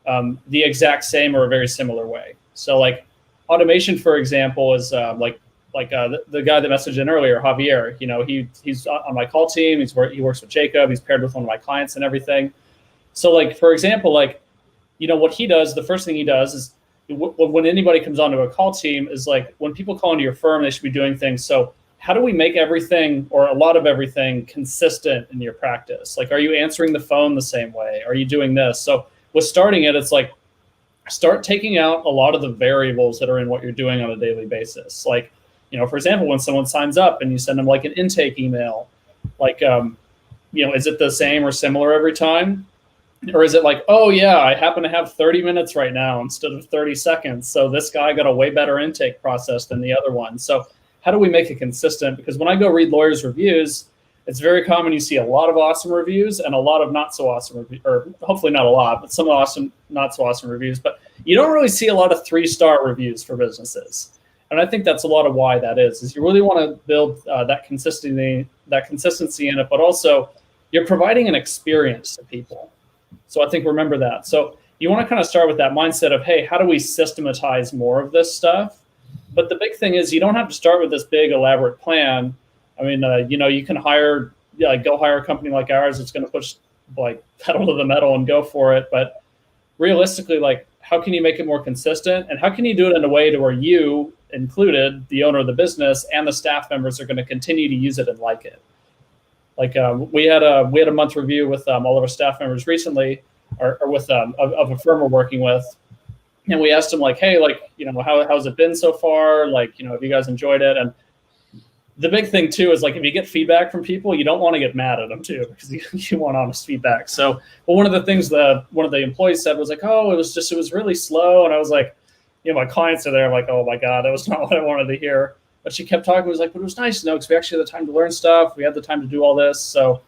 the exact same or a very similar way. So like automation, for example, is the guy that messaged in earlier, Javier. He's on my call team. He works with Jacob. He's paired with one of my clients and everything. So like, for example, like, what he does, the first thing he does is, when anybody comes onto a call team, is like, when people call into your firm, they should be doing things. So how do we make everything, or a lot of everything, consistent in your practice? Like, are you answering the phone the same way? Are you doing this? So with starting it, it's like, start taking out a lot of the variables that are in what you're doing on a daily basis. Like, for example, when someone signs up and you send them like an intake email, like, is it the same or similar every time? Or is it like, oh yeah, I happen to have 30 minutes right now instead of 30 seconds. So this guy got a way better intake process than the other one. So how do we make it consistent? Because when I go read lawyers' reviews, it's very common you see a lot of awesome reviews and a lot of not so awesome reviews, or hopefully not a lot, but some awesome, not so awesome reviews. But you don't really see a lot of 3-star reviews for businesses. And I think that's a lot of why that is you really want to build that consistency in it, but also you're providing an experience to people. So I think remember that. So you want to kind of start with that mindset of, hey, how do we systematize more of this stuff? But the big thing is you don't have to start with this big elaborate plan. I mean, you can go hire a company like ours that's going to push like pedal to the metal and go for it. But realistically, like, how can you make it more consistent, and how can you do it in a way to where you included, the owner of the business, and the staff members are going to continue to use it and like it. Like we had a month review with all of our staff members recently, or with of a firm we're working with, and we asked them like, hey, like, how's it been so far? Like, have you guys enjoyed it? And the big thing too is like, if you get feedback from people, you don't want to get mad at them too, because you want honest feedback. So, well, one of the things that one of the employees said was like, oh, it was really slow. And I was like, my clients are there like, oh my God, that was not what I wanted to hear. But she kept talking. It was like, but it was nice, because we actually had the time to learn stuff. We had the time to do all this. So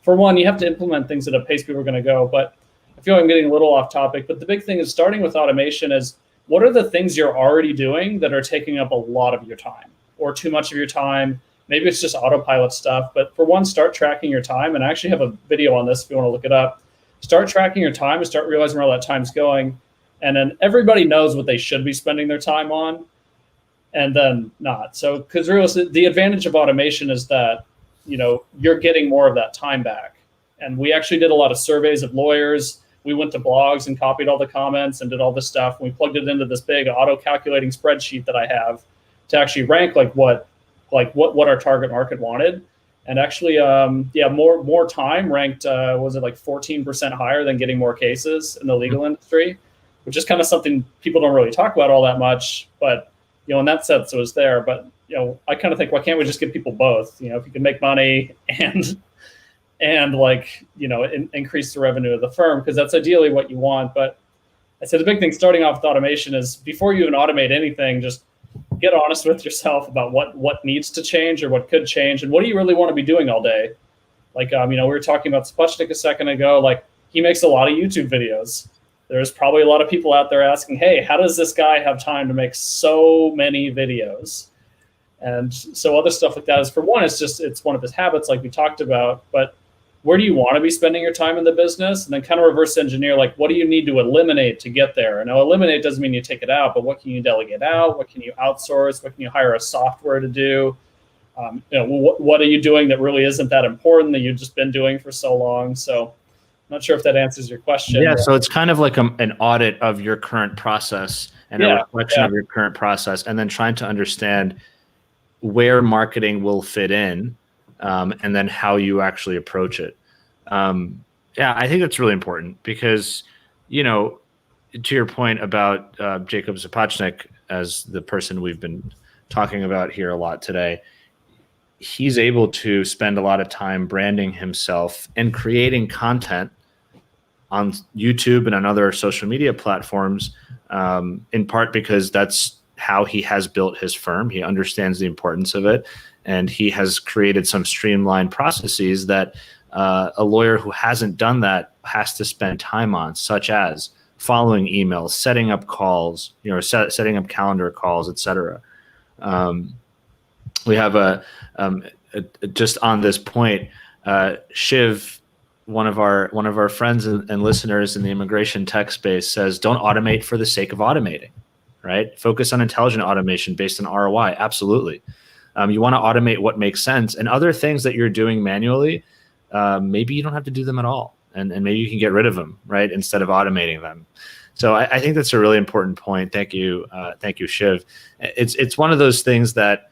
for one, you have to implement things at a pace people are going to go. But I feel like I'm getting a little off topic. But the big thing is, starting with automation, is what are the things you're already doing that are taking up a lot of your time or too much of your time? Maybe it's just autopilot stuff. But for one, start tracking your time. And I actually have a video on this if you want to look it up. Start tracking your time and start realizing where all that time's going. And then everybody knows what they should be spending their time on, and then not. So, because the advantage of automation is that, you're getting more of that time back. And we actually did a lot of surveys of lawyers. We went to blogs and copied all the comments and did all this stuff. We plugged it into this big auto-calculating spreadsheet that I have to actually rank what our target market wanted. And actually, more time ranked, was it like 14% higher than getting more cases in the legal industry, which is kind of something people don't really talk about all that much. But, in that sense, it was there. But, I kind of think, why can't we just give people both? If you can make money and increase the revenue of the firm, because that's ideally what you want. But I said the big thing starting off with automation is, before you even automate anything, just get honest with yourself about what needs to change or what could change, and what do you really want to be doing all day. Like, we were talking about Sputnik a second ago. Like, he makes a lot of YouTube videos. There's probably a lot of people out there asking, hey, how does this guy have time to make so many videos? And so other stuff like that is, for one, it's one of his habits, like we talked about. But where do you want to be spending your time in the business? And then kind of reverse engineer, like, what do you need to eliminate to get there? And now, eliminate doesn't mean you take it out, but what can you delegate out? What can you outsource? What can you hire a software to do? What are you doing that really isn't that important that you've just been doing for so long? So I'm not sure if that answers your question. Yeah, so it's kind of like an audit of your current process and a reflection of your current process, and then trying to understand where marketing will fit in, and then how you actually approach it. I think that's really important, because, to your point about Jacob Zapachnik as the person we've been talking about here a lot today, he's able to spend a lot of time branding himself and creating content on YouTube and on other social media platforms, in part because that's how he has built his firm. He understands the importance of it, and he has created some streamlined processes that a lawyer who hasn't done that has to spend time on, such as following emails, setting up calls, setting up calendar calls, etc. We have just on this point, Shiv, one of our friends and listeners in the immigration tech space, says, don't automate for the sake of automating, right? Focus on intelligent automation based on ROI. Absolutely. You want to automate what makes sense, and other things that you're doing manually, maybe you don't have to do them at all. And maybe you can get rid of them, right, instead of automating them. So I think that's a really important point. Thank you, Shiv. It's one of those things that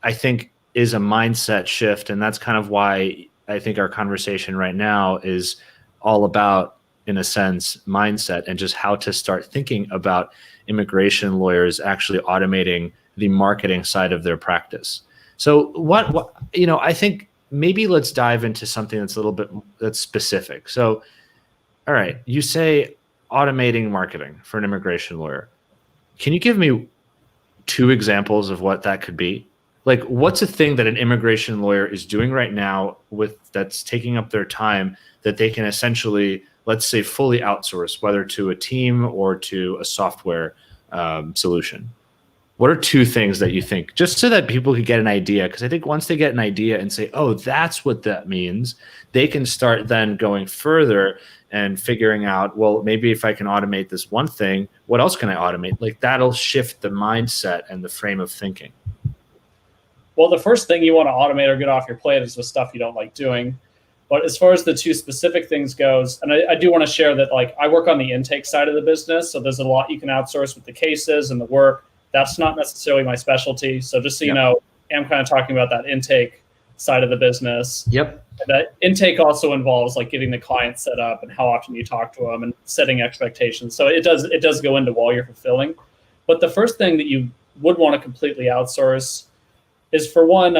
I think is a mindset shift, and that's kind of why I think our conversation right now is all about, in a sense, mindset, and just how to start thinking about immigration lawyers actually automating the marketing side of their practice. So what I think maybe let's dive into something that's a little bit that's specific. So, all right, you say automating marketing for an immigration lawyer. Can you give me 2 examples of what that could be? Like, what's a thing that an immigration lawyer is doing right now that's taking up their time that they can essentially, let's say, fully outsource, whether to a team or to a software solution? What are two things that you think, just so that people could get an idea? Because I think once they get an idea and say, oh, that's what that means, they can start then going further and figuring out, well, maybe if I can automate this one thing, what else can I automate? Like that'll shift the mindset and the frame of thinking. Well, the first thing you want to automate or get off your plate is the stuff you don't like doing. But as far as the two specific things goes, and I do want to share that, like, I work on the intake side of the business, so there's a lot you can outsource with the cases and the work. That's not necessarily my specialty. So just so you know, I'm kind of talking about that intake side of the business. Yep. And that intake also involves like getting the client set up and how often you talk to them and setting expectations. So it does go into while you're fulfilling. But the first thing that you would want to completely outsource is, for one,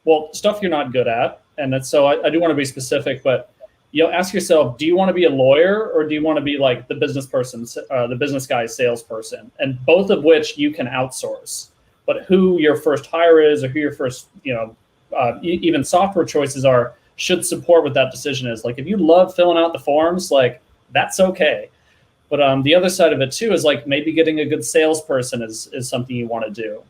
well, stuff you're not good at. And that's, so I do want to be specific, but ask yourself, do you want to be a lawyer or do you want to be like the business person, the business guy, salesperson? And both of which you can outsource. But who your first hire is, or who your first, even software choices are, should support what that decision is. Like if you love filling out the forms, like that's okay. But the other side of it too is like maybe getting a good salesperson is something you want to do.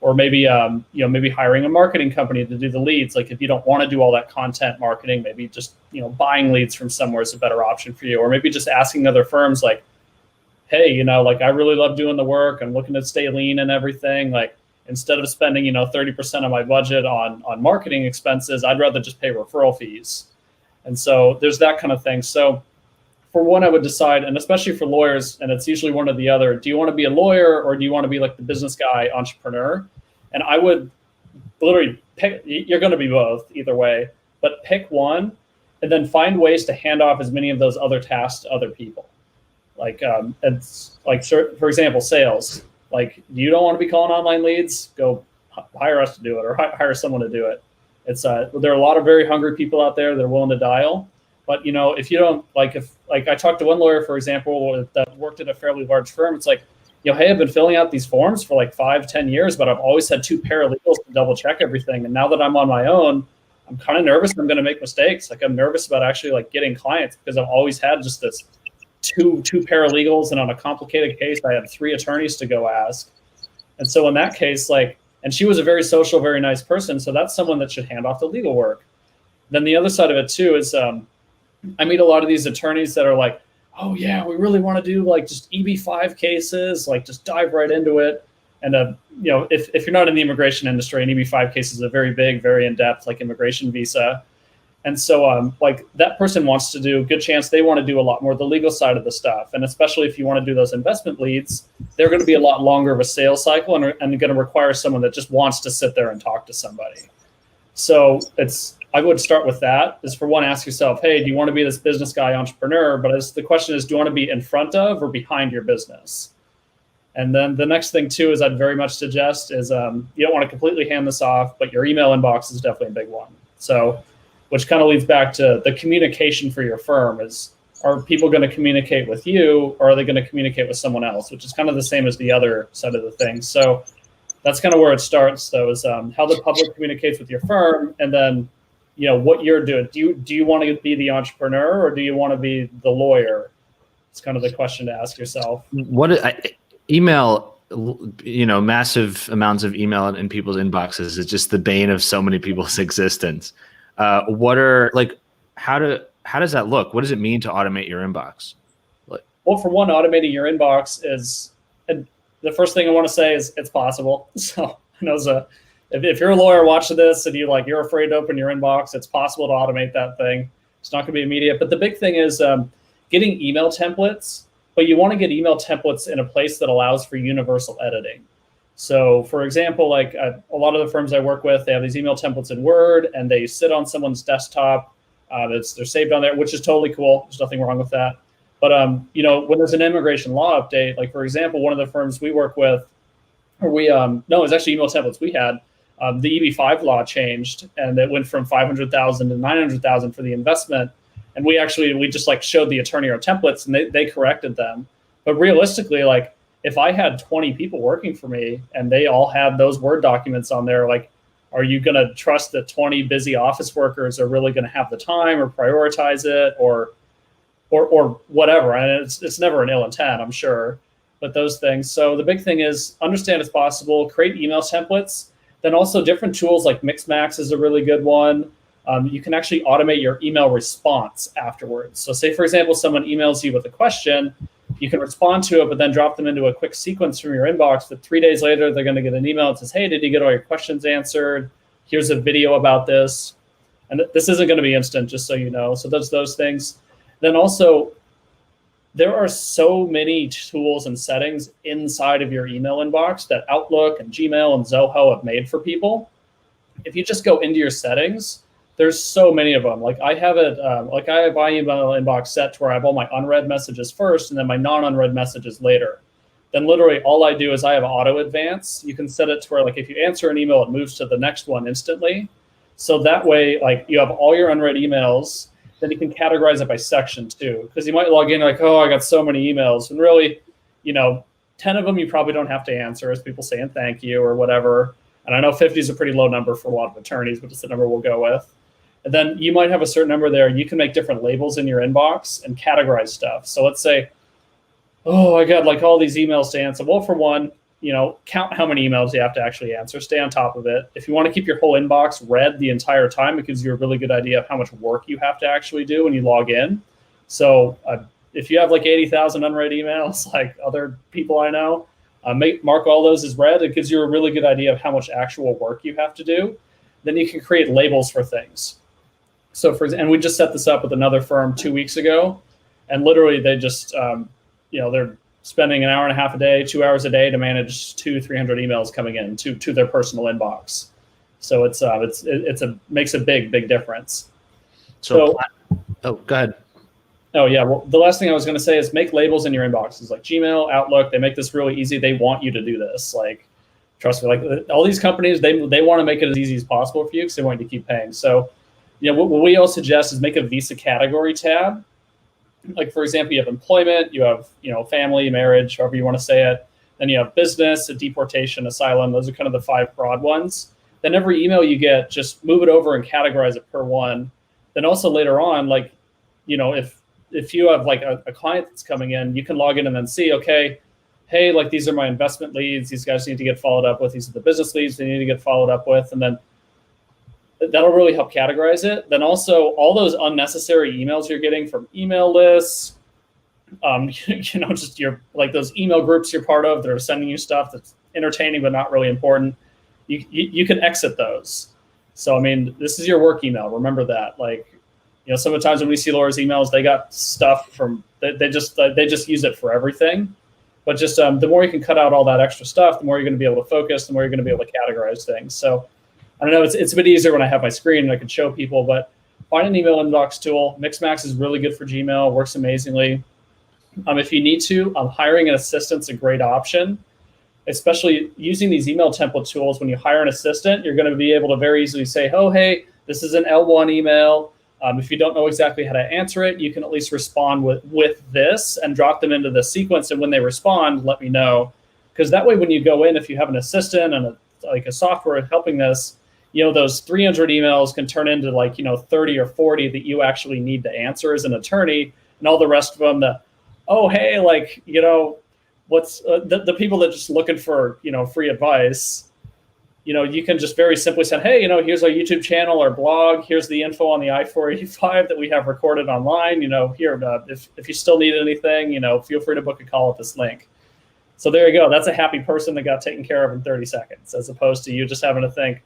Or maybe maybe hiring a marketing company to do the leads. Like if you don't want to do all that content marketing, maybe just buying leads from somewhere is a better option for you. Or maybe just asking other firms like, hey, like I really love doing the work. I'm looking to stay lean and everything. Like instead of spending 30% of my budget on marketing expenses, I'd rather just pay referral fees. And so there's that kind of thing. So for one, I would decide, and especially for lawyers, and it's usually one or the other, do you want to be a lawyer or do you want to be like the business guy, entrepreneur? And I would literally pick, you're going to be both either way, but pick one and then find ways to hand off as many of those other tasks to other people. Like, it's like, for example, sales. Like, you don't want to be calling online leads? Go hire us to do it, or hire someone to do it. It's there are a lot of very hungry people out there that are willing to dial. But if you don't if I talked to one lawyer, for example, that worked at a fairly large firm, it's like, hey, I've been filling out these forms for like 5-10 years, but I've always had two paralegals to double check everything. And now that I'm on my own, I'm kind of nervous I'm going to make mistakes. Like I'm nervous about actually like getting clients because I've always had just this two paralegals, and on a complicated case, I had 3 attorneys to go ask. And so in that case, and she was a very social, very nice person. So that's someone that should hand off the legal work. Then the other side of it too is, I meet a lot of these attorneys that are like, oh yeah, we really want to do like just EB-5 cases, like just dive right into it. And if you're not in the immigration industry, an EB-5 case is a very big, very in-depth like immigration visa. And so like that person wants to do, good chance they want to do a lot more the legal side of the stuff. And especially if you want to do those investment leads, they're going to be a lot longer of a sales cycle and going to require someone that just wants to sit there and talk to somebody. So I would start with that. Is for one, ask yourself, hey, do you want to be this business guy, entrepreneur? But the question is, do you want to be in front of or behind your business? And then the next thing too is I'd very much suggest is you don't want to completely hand this off, but your email inbox is definitely a big one. So, which kind of leads back to the communication for your firm is, are people going to communicate with you or are they going to communicate with someone else? Which is kind of the same as the other side of the thing. So that's kind of where it starts, though, is how the public communicates with your firm, and then what you're doing. Do you want to be the entrepreneur or do you want to be the lawyer? It's kind of the question to ask yourself. Email, massive amounts of email in people's inboxes is just the bane of so many people's existence. How does that look? What does it mean to automate your inbox? Well, for one, automating your inbox is, and the first thing I want to say is it's possible. So I know if you're a lawyer watching this and you're afraid to open your inbox, it's possible to automate that thing. It's not going to be immediate. But the big thing is getting email templates, but you want to get email templates in a place that allows for universal editing. So for example, like a lot of the firms I work with, they have these email templates in Word and they sit on someone's desktop. They're saved on there, which is totally cool. There's nothing wrong with that. But when there's an immigration law update, like for example, one of the firms we work with, it was actually email templates we had. The EB-5 law changed and it went from 500,000 to 900,000 for the investment. And we just like showed the attorney our templates and they corrected them. But realistically, like if I had 20 people working for me and they all had those Word documents on there, like, are you going to trust that 20 busy office workers are really going to have the time or prioritize it or whatever? And it's never an ill intent, I'm sure. but those things. So the big thing is understand it's possible, create email templates. Then also different tools like Mixmax is a really good one. You can actually automate your email response afterwards. So say, for example, someone emails you with a question, you can respond to it, but then drop them into a quick sequence from your inbox that 3 days later, they're going to get an email that says, hey, did you get all your questions answered? Here's a video about this. And this isn't going to be instant, just so you know. So there's those things. Then also, there are so many tools and settings inside of your email inbox that Outlook and Gmail and Zoho have made for people. If you just go into your settings, there's so many of them. Like I have it, like I have my email inbox set to where I have all my unread messages first and then my non-unread messages later. Then literally all I do is I have auto advance. You can set it to where like if you answer an email, it moves to the next one instantly. So that way, like you have all your unread emails, then you can categorize it by section too. Because you might log in like, oh, I got so many emails. And really, 10 of them you probably don't have to answer as people saying thank you or whatever. And I know 50 is a pretty low number for a lot of attorneys, but it's the number we'll go with. And then you might have a certain number there. You can make different labels in your inbox and categorize stuff. So let's say, oh, I got like all these emails to answer. Well, for one, count how many emails you have to actually answer. Stay on top of it. If you want to keep your whole inbox read the entire time, it gives you a really good idea of how much work you have to actually do when you log in. So if you have like 80,000 unread emails, like other people I know, mark all those as read. It gives you a really good idea of how much actual work you have to do. Then you can create labels for things. So and we just set this up with another firm 2 weeks ago, and literally they just, they're spending an hour and a half a day, 2 hours a day to manage 200-300 emails coming in to their personal inbox. So makes a big difference. So go ahead. Oh yeah, well the last thing I was going to say is make labels in your inboxes like Gmail, Outlook. They make this really easy. They want you to do this. Like, trust me, like all these companies, they want to make it as easy as possible for you because they want you to keep paying. So, what we all suggest is make a Visa category tab. Like, for example, you have employment, you have, family, marriage, however you want to say it. Then you have business, deportation, asylum. Those are kind of the 5 broad ones. Then every email you get, just move it over and categorize it per one. Then also later on, like, if you have like a client that's coming in, you can log in and then see, okay, hey, like these are my investment leads. These guys need to get followed up with. These are the business leads they need to get followed up with. And then that'll really help categorize it. Then also all those unnecessary emails you're getting from email lists, just your like those email groups you're part of that are sending you stuff that's entertaining but not really important. You can exit those. So I mean, this is your work email. Remember that. Like, some of the times when we see Laura's emails, they got stuff from they just use it for everything. But just the more you can cut out all that extra stuff, the more you're going to be able to focus, the more you're going to be able to categorize things. So I don't know, it's a bit easier when I have my screen and I can show people, but find an email inbox tool. Mixmax is really good for Gmail, works amazingly. If you need to, hiring an assistant's a great option, especially using these email template tools. When you hire an assistant, you're going to be able to very easily say, oh, hey, this is an L1 email. If you don't know exactly how to answer it, you can at least respond with this and drop them into the sequence. And when they respond, let me know. Because that way, when you go in, if you have an assistant and a software helping this, those 300 emails can turn into 30 or 40 that you actually need to answer as an attorney, and all the rest of them what's the people that are just looking for, free advice. You can just very simply say, hey, here's our YouTube channel or blog. Here's the info on the I-485 that we have recorded online. Here, if you still need anything, feel free to book a call at this link. So there you go. That's a happy person that got taken care of in 30 seconds, as opposed to you just having to think,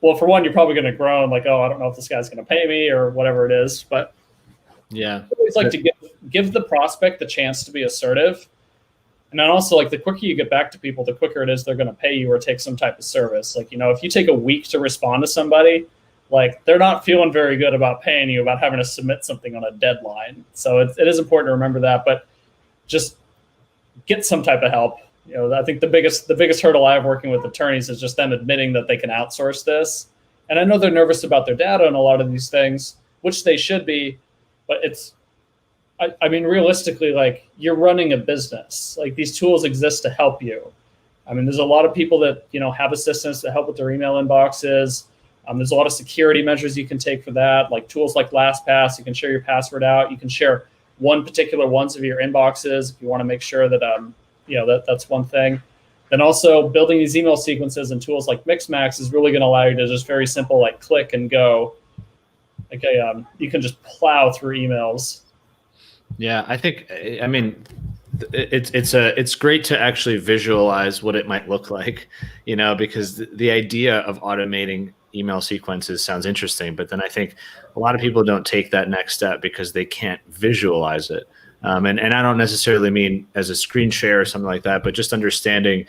well, for one, you're probably going to groan like, oh, I don't know if this guy's going to pay me or whatever it is. But yeah, I always like to give the prospect the chance to be assertive. And then also, like, the quicker you get back to people, the quicker it is they're going to pay you or take some type of service. Like, if you take a week to respond to somebody, like, they're not feeling very good about paying you, about having to submit something on a deadline. So it is important to remember that, but just get some type of help. I think the biggest hurdle I have working with attorneys is just them admitting that they can outsource this. And I know they're nervous about their data and a lot of these things, which they should be, but I mean, realistically, like, you're running a business. Like, these tools exist to help you. I mean, there's a lot of people that, have assistants that help with their email inboxes. There's a lot of security measures you can take for that, like tools like LastPass. You can share your password out. You can share one particular ones of your inboxes, if you want to make sure that that's one thing. Then also building these email sequences and tools like Mixmax is really going to allow you to just very simple, like click and go. Okay, you can just plow through emails. Yeah, I mean, it's great to actually visualize what it might look like, because the idea of automating email sequences sounds interesting, but then I think a lot of people don't take that next step because they can't visualize it. And I don't necessarily mean as a screen share or something like that, but just understanding,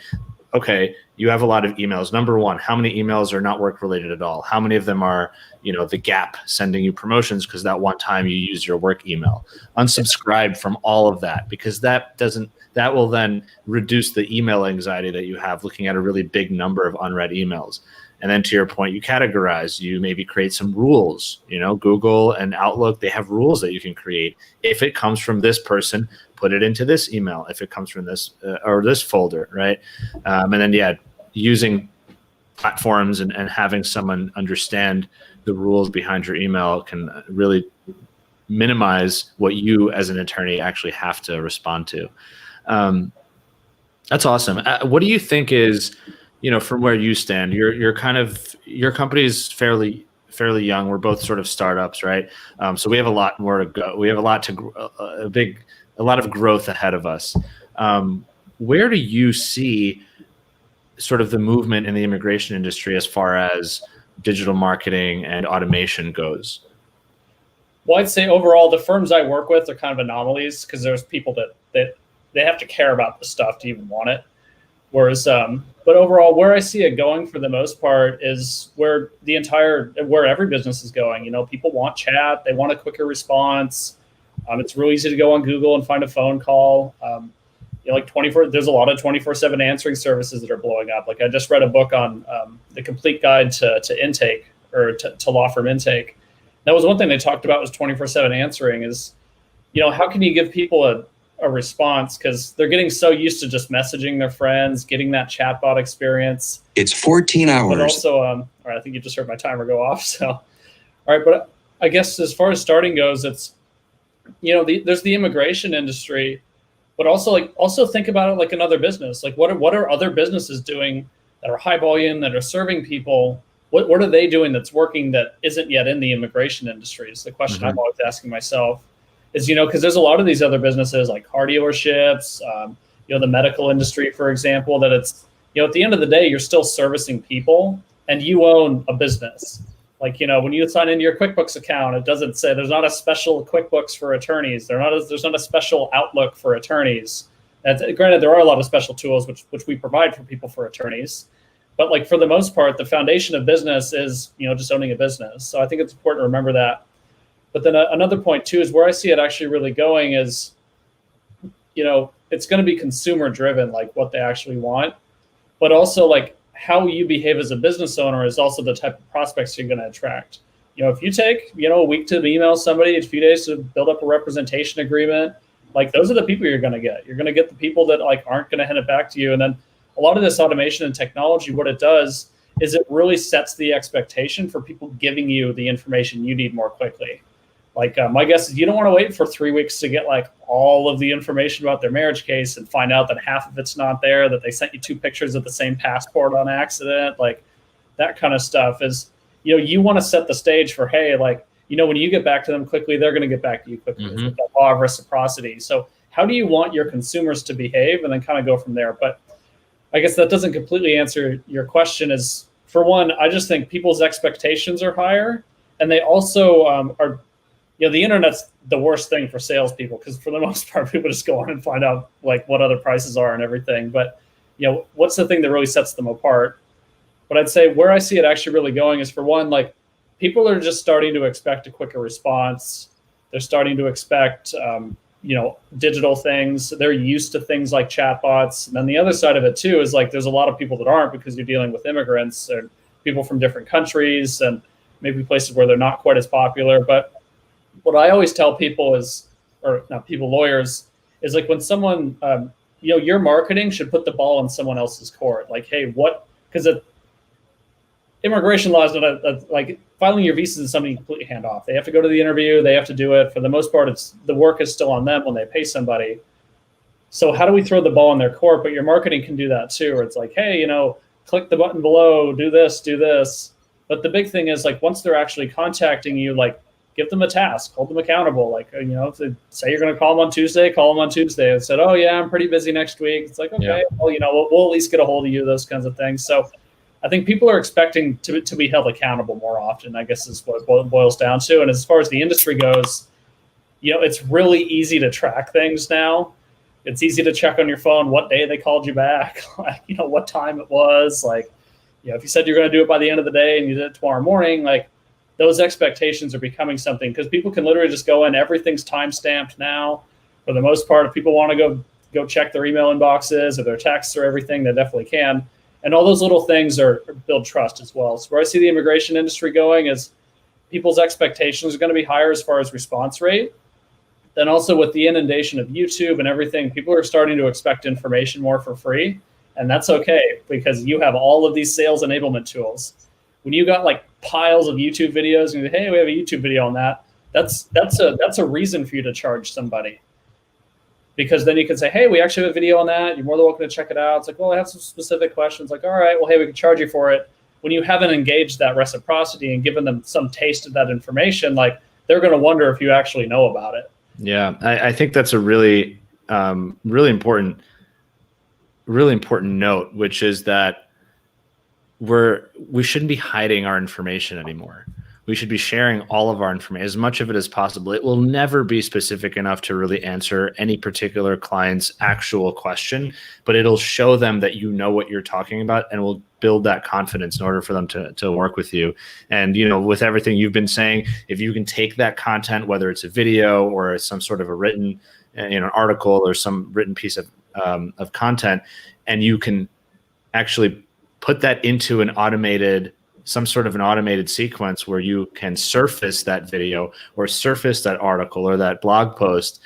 okay, you have a lot of emails. Number one, how many emails are not work related at all? How many of them are, the Gap sending you promotions because that one time you used your work email? Unsubscribe from all of that, because that will then reduce the email anxiety that you have looking at a really big number of unread emails. And then to your point, you categorize, you maybe create some rules. Google and Outlook, they have rules that you can create. If it comes from this person, put it into this email. If it comes from this or this folder, right? And then, using platforms and having someone understand the rules behind your email can really minimize what you as an attorney actually have to respond to. That's awesome. What do you think is, from where you stand, your company is fairly young. We're both sort of startups, right? So we have a lot more to go. We have a lot of growth ahead of us. Where do you see sort of the movement in the immigration industry as far as digital marketing and automation goes? Well, I'd say overall, the firms I work with are kind of anomalies because there's people that they have to care about the stuff to even want it. Whereas, but overall, where I see it going for the most part is where every business is going. People want chat, they want a quicker response. It's real easy to go on Google and find a phone call. There's a lot of 24/7 answering services that are blowing up. Like I just read a book on the complete guide to intake or to law firm intake. That was one thing they talked about was 24/7 answering is, how can you give people a response? Because they're getting so used to just messaging their friends, getting that chatbot experience. It's 14 hours. But also, all right, I think you just heard my timer go off. So, all right, but I guess as far as starting goes, it's, there's the immigration industry, but also think about it like another business. Like what are other businesses doing that are high volume, that are serving people? What are they doing that's working that isn't yet in the immigration industry? Is the question I'm always asking myself. Is, because there's a lot of these other businesses like car dealerships, the medical industry, for example, that it's, at the end of the day, you're still servicing people and you own a business. Like, when you sign into your QuickBooks account, it doesn't say there's not a special QuickBooks for attorneys. There's not a special Outlook for attorneys. Granted, there are a lot of special tools which we provide for people for attorneys. But like for the most part, the foundation of business is, just owning a business. So I think it's important to remember that. But then another point too is where I see it actually really going is, it's going to be consumer driven, like what they actually want, but also like how you behave as a business owner is also the type of prospects you're going to attract. If you take, a week to email somebody, a few days to build up a representation agreement, like those are the people you're going to get. You're going to get the people that like aren't going to hand it back to you. And then a lot of this automation and technology, what it does is it really sets the expectation for people giving you the information you need more quickly. Like my guess is you don't want to wait for 3 weeks to get like all of the information about their marriage case and find out that half of it's not there, that they sent you 2 pictures of the same passport on accident. Like that kind of stuff is, you want to set the stage for, hey, like, when you get back to them quickly, they're going to get back to you quickly. It's like that law of reciprocity. So how do you want your consumers to behave, and then kind of go from there? But I guess that doesn't completely answer your question. Is for one, I just think people's expectations are higher, and they also are. The internet's the worst thing for salespeople because for the most part, people just go on and find out like what other prices are and everything. But, what's the thing that really sets them apart? But I'd say where I see it actually really going is for one, like people are just starting to expect a quicker response. They're starting to expect, digital things. They're used to things like chatbots. And then the other side of it too is like there's a lot of people that aren't because you're dealing with immigrants or people from different countries and maybe places where they're not quite as popular. But what I always tell people is, or not people, lawyers, is like when someone, your marketing should put the ball in someone else's court. Like, hey, because immigration law is not like filing your visa is something completely hand off. They have to go to the interview. They have to do it. For the most part, it's the work is still on them when they pay somebody. So how do we throw the ball in their court? But your marketing can do that too. Where it's like, hey, click the button below, do this, do this. But the big thing is like once they're actually contacting you, like give them a task, hold them accountable. Like, if they say you're going to call them on Tuesday, call them on Tuesday. And said, oh yeah, I'm pretty busy next week. It's like, okay, well, we'll at least get a hold of you, those kinds of things. So I think people are expecting to be held accountable more often, I guess is what it boils down to. And as far as the industry goes, it's really easy to track things now. It's easy to check on your phone what day they called you back, like, what time it was. Like, if you said you're going to do it by the end of the day and you did it tomorrow morning, like those expectations are becoming something because people can literally just go in. Everything's time-stamped now. For the most part, if people want to go check their email inboxes or their texts or everything, they definitely can. And all those little things are build trust as well. So where I see the immigration industry going is people's expectations are going to be higher as far as response rate. Then also with the inundation of YouTube and everything, people are starting to expect information more for free. And that's okay because you have all of these sales enablement tools. When you got like piles of YouTube videos and you say, hey, we have a YouTube video on that, that's a reason for you to charge somebody. Because then you can say, hey, we actually have a video on that. You're more than welcome to check it out. It's like, well, I have some specific questions. Like, all right, well, hey, we can charge you for it. When you haven't engaged that reciprocity and given them some taste of that information, like they're going to wonder if you actually know about it. Yeah, I think that's a really important note, which is that we shouldn't be hiding our information anymore. We should be sharing all of our information, as much of it as possible. It will never be specific enough to really answer any particular client's actual question, but it'll show them that you know what you're talking about and will build that confidence in order for them to work with you. And, with everything you've been saying, if you can take that content, whether it's a video or some sort of a written, an article or some written piece of content, and you can actually put that into some sort of an automated sequence where you can surface that video or surface that article or that blog post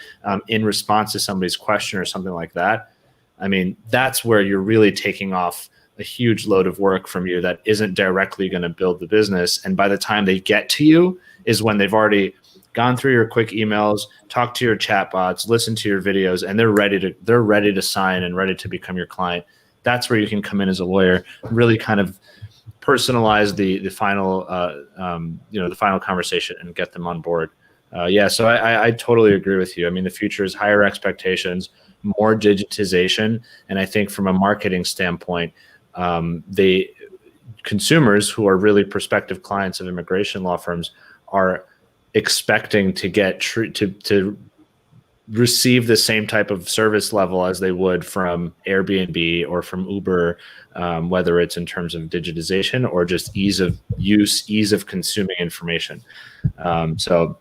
in response to somebody's question or something like that. I mean, that's where you're really taking off a huge load of work from you that isn't directly going to build the business. And by the time they get to you is when they've already gone through your quick emails, talked to your chatbots, listened to your videos, and they're ready to sign and ready to become your client. That's where you can come in as a lawyer, really kind of personalize the final the final conversation and get them on board. So I totally agree with you. I mean, the future is higher expectations, more digitization, and I think from a marketing standpoint, the consumers who are really prospective clients of immigration law firms are expecting to get to receive the same type of service level as they would from Airbnb or from Uber, whether it's in terms of digitization or just ease of use, ease of consuming information. So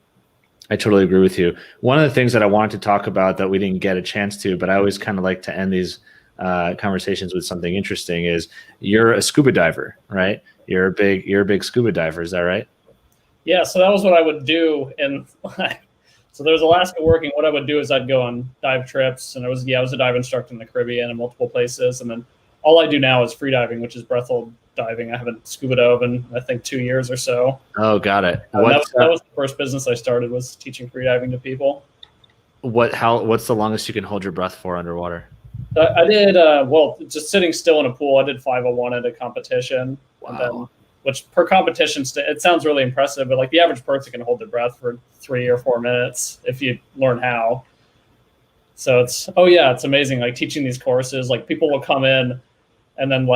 I totally agree with you. One of the things that I wanted to talk about that we didn't get a chance to, but I always kind of like to end these conversations with something interesting, is you're a scuba diver, right? You're a big scuba diver. Is that right? Yeah. So that was what I would do. And so there was Alaska working. What I would do is I'd go on dive trips, and I was a dive instructor in the Caribbean and multiple places. And then all I do now is free diving, which is breath hold diving. I haven't scuba dove in, I think, 2 years or so. Oh, got it. That was the first business I started, was teaching free diving to people. What's the longest you can hold your breath for underwater? I did, just sitting still in a pool, I did 501 at a competition. Wow. And then, which per competition, it sounds really impressive, but like the average person can hold their breath for 3 or 4 minutes if you learn how. So it's amazing. Like teaching these courses, like people will come in and then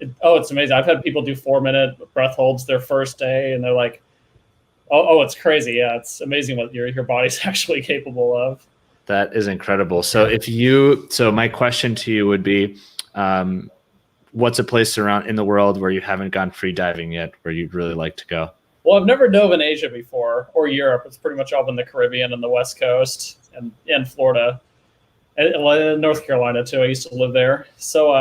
it's amazing. I've had people do 4-minute breath holds their first day, and they're like, oh, it's crazy. Yeah, it's amazing what your body's actually capable of. That is incredible. So my question to you would be, what's a place around in the world where you haven't gone free diving yet, where you'd really like to go? Well, I've never dove in Asia before, or Europe. It's pretty much all been the Caribbean and the West Coast and Florida, and North Carolina too. I used to live there. So,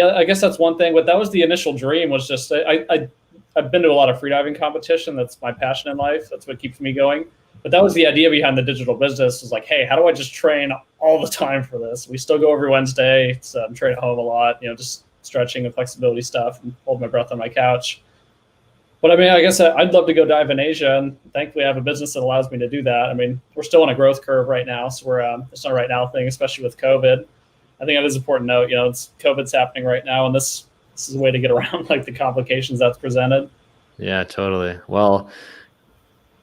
I guess that's one thing. But that was the initial dream, was just I've been to a lot of freediving competition. That's my passion in life. That's what keeps me going. But that was the idea behind the digital business, was like, hey, how do I just train all the time for this? We still go every Wednesday. I'm training at home a lot, just stretching and flexibility stuff and hold my breath on my couch. But I mean, I guess I'd love to go dive in Asia, and thankfully I have a business that allows me to do that. I mean, we're still on a growth curve right now, so it's not a right now thing, especially with COVID. I think that is important to note. It's COVID's happening right now, and this is a way to get around like the complications that's presented. Yeah, totally. Well,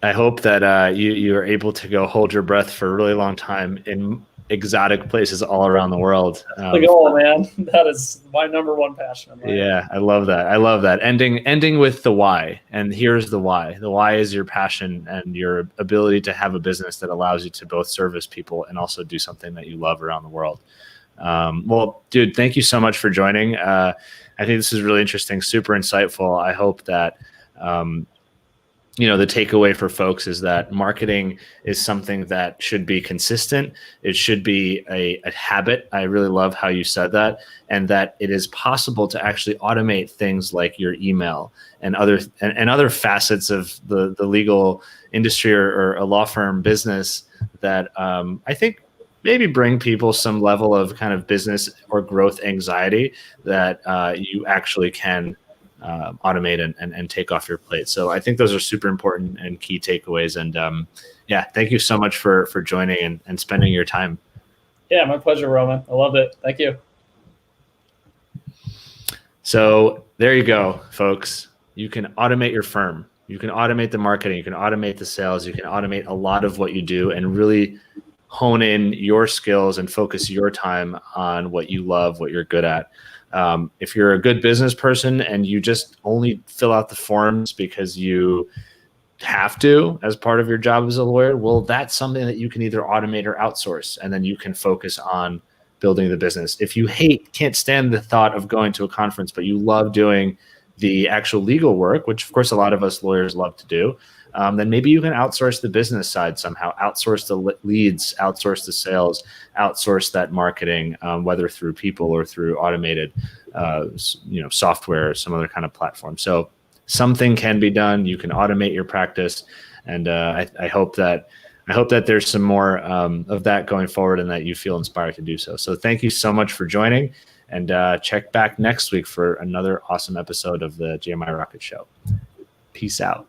I hope that you are able to go hold your breath for a really long time in exotic places all around the world. The goal, man. That is my number one passion. Yeah, I love that. I love that. Ending with the why. And here's the why. The why is your passion and your ability to have a business that allows you to both service people and also do something that you love around the world. Well, dude, thank you so much for joining. I think this is really interesting, super insightful. I hope that the takeaway for folks is that marketing is something that should be consistent. It should be a habit. I really love how you said that, and that it is possible to actually automate things like your email and other facets of the legal industry or a law firm business that I think maybe bring people some level of kind of business or growth anxiety that you actually can automate and take off your plate. So I think those are super important and key takeaways. And yeah, thank you so much for joining and spending your time. Yeah, my pleasure, Roman. I loved it. Thank you. So there you go, folks. You can automate your firm. You can automate the marketing. You can automate the sales. You can automate a lot of what you do and really hone in your skills and focus your time on what you love, what you're good at. If you're a good business person and you just only fill out the forms because you have to as part of your job as a lawyer, well, that's something that you can either automate or outsource, and then you can focus on building the business. If you can't stand the thought of going to a conference, but you love doing the actual legal work, which of course a lot of us lawyers love to do, then maybe you can outsource the business side somehow, outsource the leads, outsource the sales, outsource that marketing, whether through people or through automated, software or some other kind of platform. So something can be done. You can automate your practice, and I hope that there's some more of that going forward, and that you feel inspired to do so. So thank you so much for joining, and check back next week for another awesome episode of the GMI Rocket Show. Peace out.